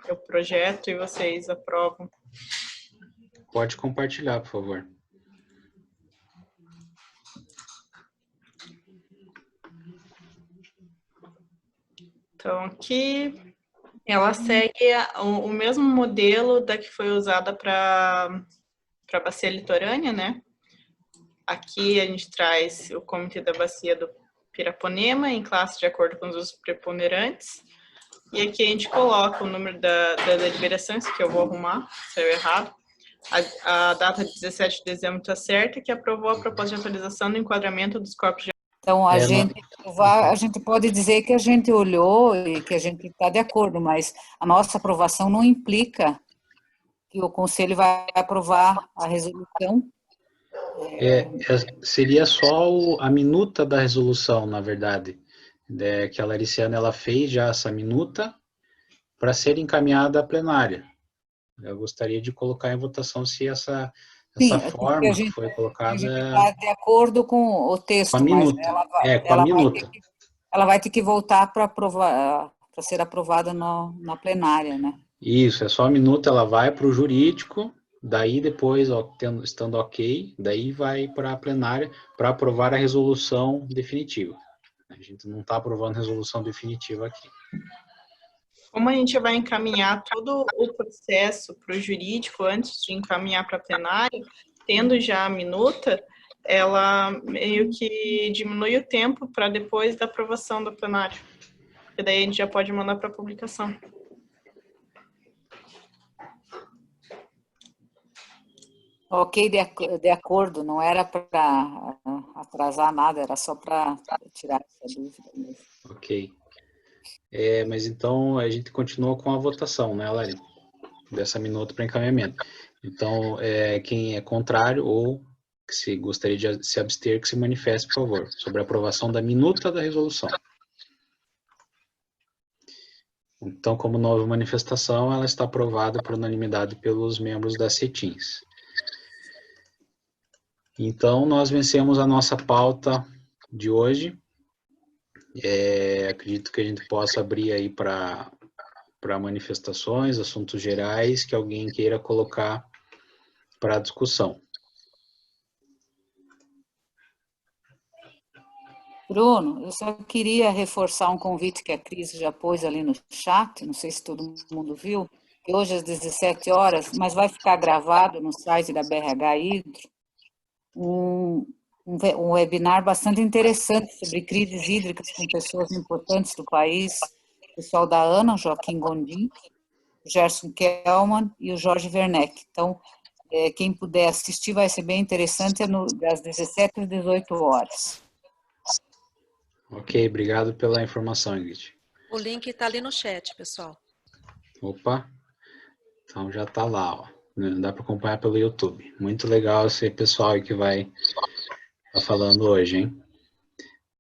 O projeto e vocês aprovam. Pode compartilhar, por favor. Então, aqui ela segue o mesmo modelo da que foi usada para a bacia litorânea, né? Aqui a gente traz o Comitê da Bacia do Piraponema em classe de acordo com os usos preponderantes. E aqui a gente coloca o número da deliberação, isso que eu vou arrumar, saiu errado. A data de 17 de dezembro está certa, que aprovou a proposta de atualização do enquadramento dos corpos de... Então, a gente pode dizer que a gente olhou e que a gente está de acordo, mas a nossa aprovação não implica que o Conselho vai aprovar a resolução. Seria só a minuta da resolução, na verdade, que a Lariciana ela fez já essa minuta para ser encaminhada à plenária. Eu gostaria de colocar em votação se essa forma que foi colocada... A gente está de acordo com o texto, com a minuta. Mas ela vai ter que voltar para ser aprovada na plenária, né? Isso, é só a minuta, ela vai para o jurídico, daí depois, estando ok, daí vai para a plenária para aprovar a resolução definitiva. A gente não está aprovando a resolução definitiva aqui. Como a gente vai encaminhar todo o processo para o jurídico antes de encaminhar para a plenária, tendo já a minuta, ela meio que diminui o tempo para depois da aprovação da plenária. E daí a gente já pode mandar para publicação. Ok, de acordo, não era para atrasar nada, era só para tirar essa dúvida mesmo. Ok. Mas então a gente continua com a votação, né, Lari? Dessa minuta para encaminhamento. Então, quem é contrário ou que se gostaria de se abster, que se manifeste, por favor, sobre a aprovação da minuta da resolução. Então, como nova manifestação, ela está aprovada por unanimidade pelos membros da CETINS. Então, nós vencemos a nossa pauta de hoje. Acredito que a gente possa abrir aí para manifestações, assuntos gerais, que alguém queira colocar para discussão. Bruno, eu só queria reforçar um convite que a Cris já pôs ali no chat, não sei se todo mundo viu, que hoje às 17 horas, mas vai ficar gravado no site da BRH Hidro, um webinar bastante interessante sobre crises hídricas com pessoas importantes do país, o pessoal da ANA, o Joaquim Gondim, o Gerson Kellman e o Jorge Werneck. Então, quem puder assistir vai ser bem interessante, das 17 às 18 horas. Ok, obrigado pela informação, Ingrid. O link está ali no chat, pessoal. Opa, então já está lá, ó. Dá para acompanhar pelo YouTube. Muito legal esse pessoal aí que vai estar falando hoje, hein?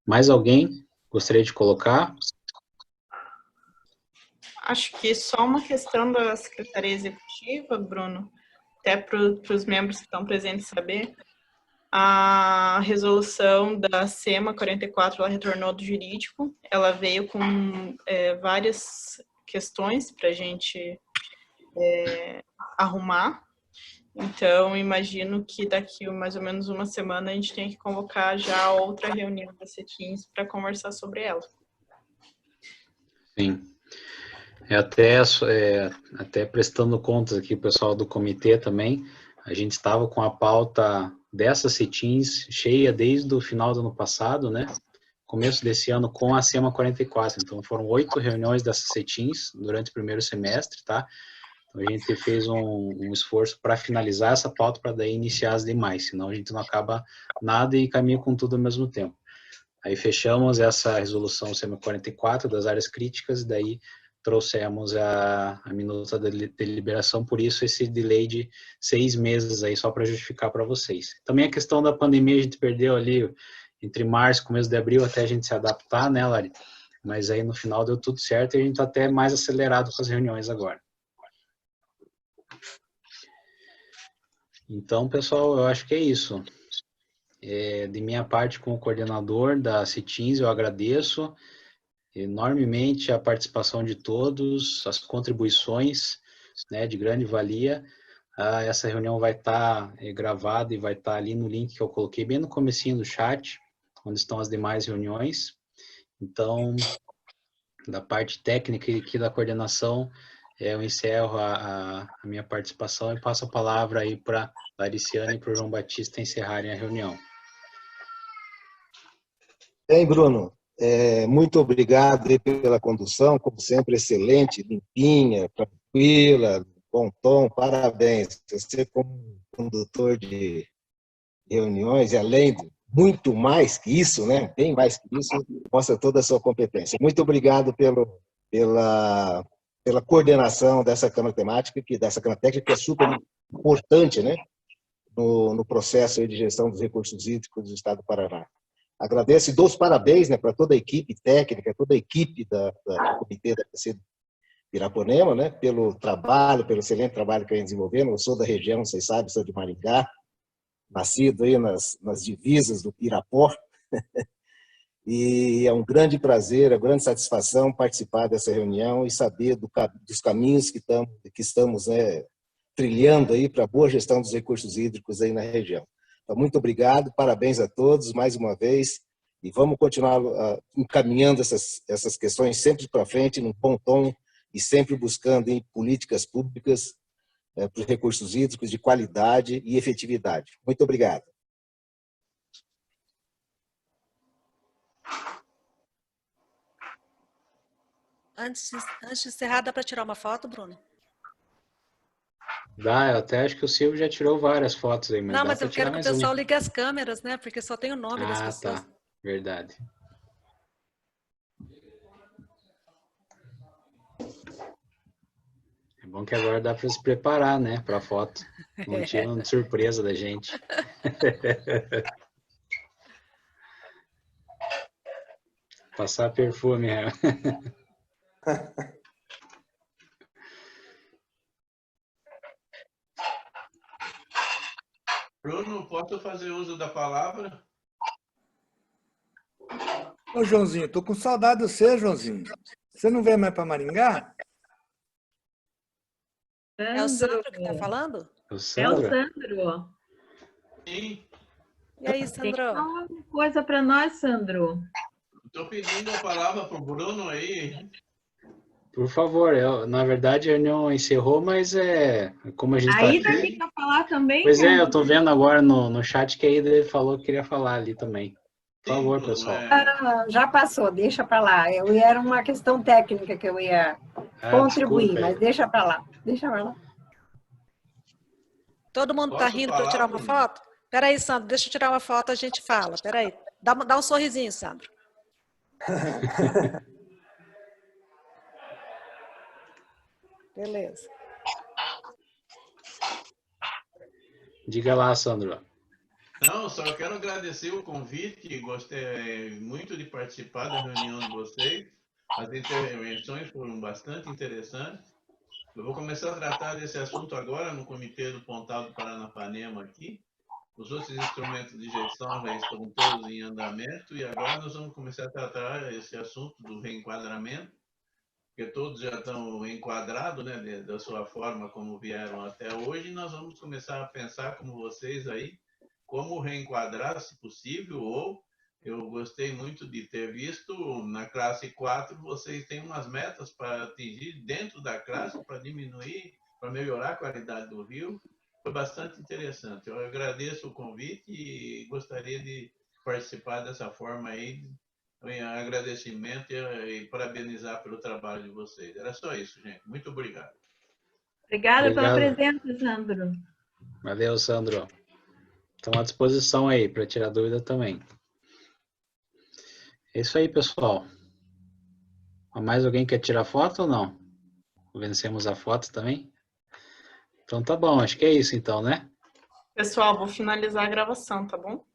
Mais alguém gostaria de colocar? Acho que só uma questão da Secretaria Executiva, Bruno, até para os membros que estão presentes saber. A resolução da SEMA 44, ela retornou do jurídico, ela veio com várias questões para a gente arrumar. Então, imagino que daqui mais ou menos uma semana a gente tem que convocar já outra reunião da CETINS para conversar sobre ela. Sim. Até prestando contas aqui, o pessoal do comitê também, a gente estava com a pauta dessa CETINS cheia desde o final do ano passado, né? Começo desse ano com a SEMA 44. Então, foram 8 reuniões dessa CETINS durante o primeiro semestre, tá? Então, a gente fez um esforço para finalizar essa pauta para daí iniciar as demais, senão a gente não acaba nada e caminha com tudo ao mesmo tempo. Aí fechamos essa resolução SEMA 44 das áreas críticas e daí trouxemos a minuta da deliberação, por isso esse delay de 6 meses aí, só para justificar para vocês. Também a questão da pandemia, a gente perdeu ali entre março e começo de abril até a gente se adaptar, né, Lari? Mas aí no final deu tudo certo e a gente está até mais acelerado com as reuniões agora. Então, pessoal, eu acho que é isso. De minha parte, como coordenador da CETINS, eu agradeço enormemente a participação de todos, as contribuições, né, de grande valia. Essa reunião vai estar gravada e vai estar ali no link que eu coloquei bem no comecinho do chat, onde estão as demais reuniões. Então, da parte técnica e aqui da coordenação, eu encerro a minha participação e passo a palavra aí para a Lariciane e para o João Batista encerrarem a reunião. Bem, Bruno, muito obrigado aí pela condução, como sempre, excelente, limpinha, tranquila, bom tom, parabéns. Você como condutor de reuniões, e além de muito mais que isso, né? Bem mais que isso, mostra toda a sua competência. Muito obrigado pela coordenação dessa Câmara Temática, dessa Câmara Técnica, que é super importante, né? No processo aí de gestão dos recursos hídricos do Estado do Paraná. Agradeço e dou os parabéns, né, para toda a equipe técnica, toda a equipe do Comitê da PC Piraponema, né, pelo excelente trabalho que vem desenvolvendo. Eu sou da região, vocês sabem, sou de Maringá, nascido aí nas divisas do Pirapó, e é um grande prazer, é uma grande satisfação participar dessa reunião e saber dos caminhos que estamos trilhando aí para a boa gestão dos recursos hídricos aí na região. Então, muito obrigado, parabéns a todos mais uma vez e vamos continuar encaminhando essas questões sempre para frente, num bom tom e sempre buscando em políticas públicas para os recursos hídricos de qualidade e efetividade. Muito obrigado. Antes de encerrar, dá para tirar uma foto, Bruno? Dá, eu até acho que o Silvio já tirou várias fotos aí, mas não, dá mas para eu tirar quero que o mais pessoal uma. ligue as câmeras, né? Porque só tem o nome das pessoas. Tá, verdade. É bom que agora dá para se preparar, né, para a foto. Não tiram de surpresa da gente. Passar perfume. Bruno, posso fazer uso da palavra? Ô, Joãozinho, tô com saudade de você, Joãozinho. Você não vem mais para Maringá? É o Sandro que está falando? O É o Sandro? Sandro. Sim. E aí, Tem Sandro? que falar uma coisa para nós, Sandro. Estou pedindo a palavra para o Bruno aí. Por favor, na verdade a reunião encerrou, mas como a gente está Aí aqui. daqui para falar também, Pois né? eu tô vendo agora no chat que a Ida ele falou que queria falar ali também. Por favor, pessoal. Já passou, deixa para lá. Era uma questão técnica que eu ia contribuir, desculpa aí. mas deixa para lá. Deixa para lá. Todo mundo está rindo para eu tirar uma foto? Espera aí, Sandro, deixa eu tirar uma foto, a gente fala. Espera aí. Dá um sorrisinho, Sandro. Beleza. Diga lá, Sandro. Não, só quero agradecer o convite, gostei muito de participar da reunião de vocês. As intervenções foram bastante interessantes. Eu vou começar a tratar desse assunto agora no Comitê do Pontal do Paranapanema aqui. Os outros instrumentos de gestão já estão todos em andamento e agora nós vamos começar a tratar esse assunto do reenquadramento, porque todos já estão enquadrados, né, da sua forma como vieram até hoje, e nós vamos começar a pensar como vocês aí, como reenquadrar, se possível, ou eu gostei muito de ter visto na classe 4, vocês têm umas metas para atingir dentro da classe, para diminuir, para melhorar a qualidade do rio. Foi bastante interessante. Eu agradeço o convite e gostaria de participar dessa forma aí, em agradecimento e parabenizar pelo trabalho de vocês. Era só isso, gente. Muito obrigado. Obrigada pela presença, Sandro. Valeu, Sandro. Estão à disposição aí para tirar dúvida também. É isso aí, pessoal. Mais alguém quer tirar foto ou não? Vencemos a foto também? Então tá bom, acho que é isso então, né? Pessoal, vou finalizar a gravação, tá bom?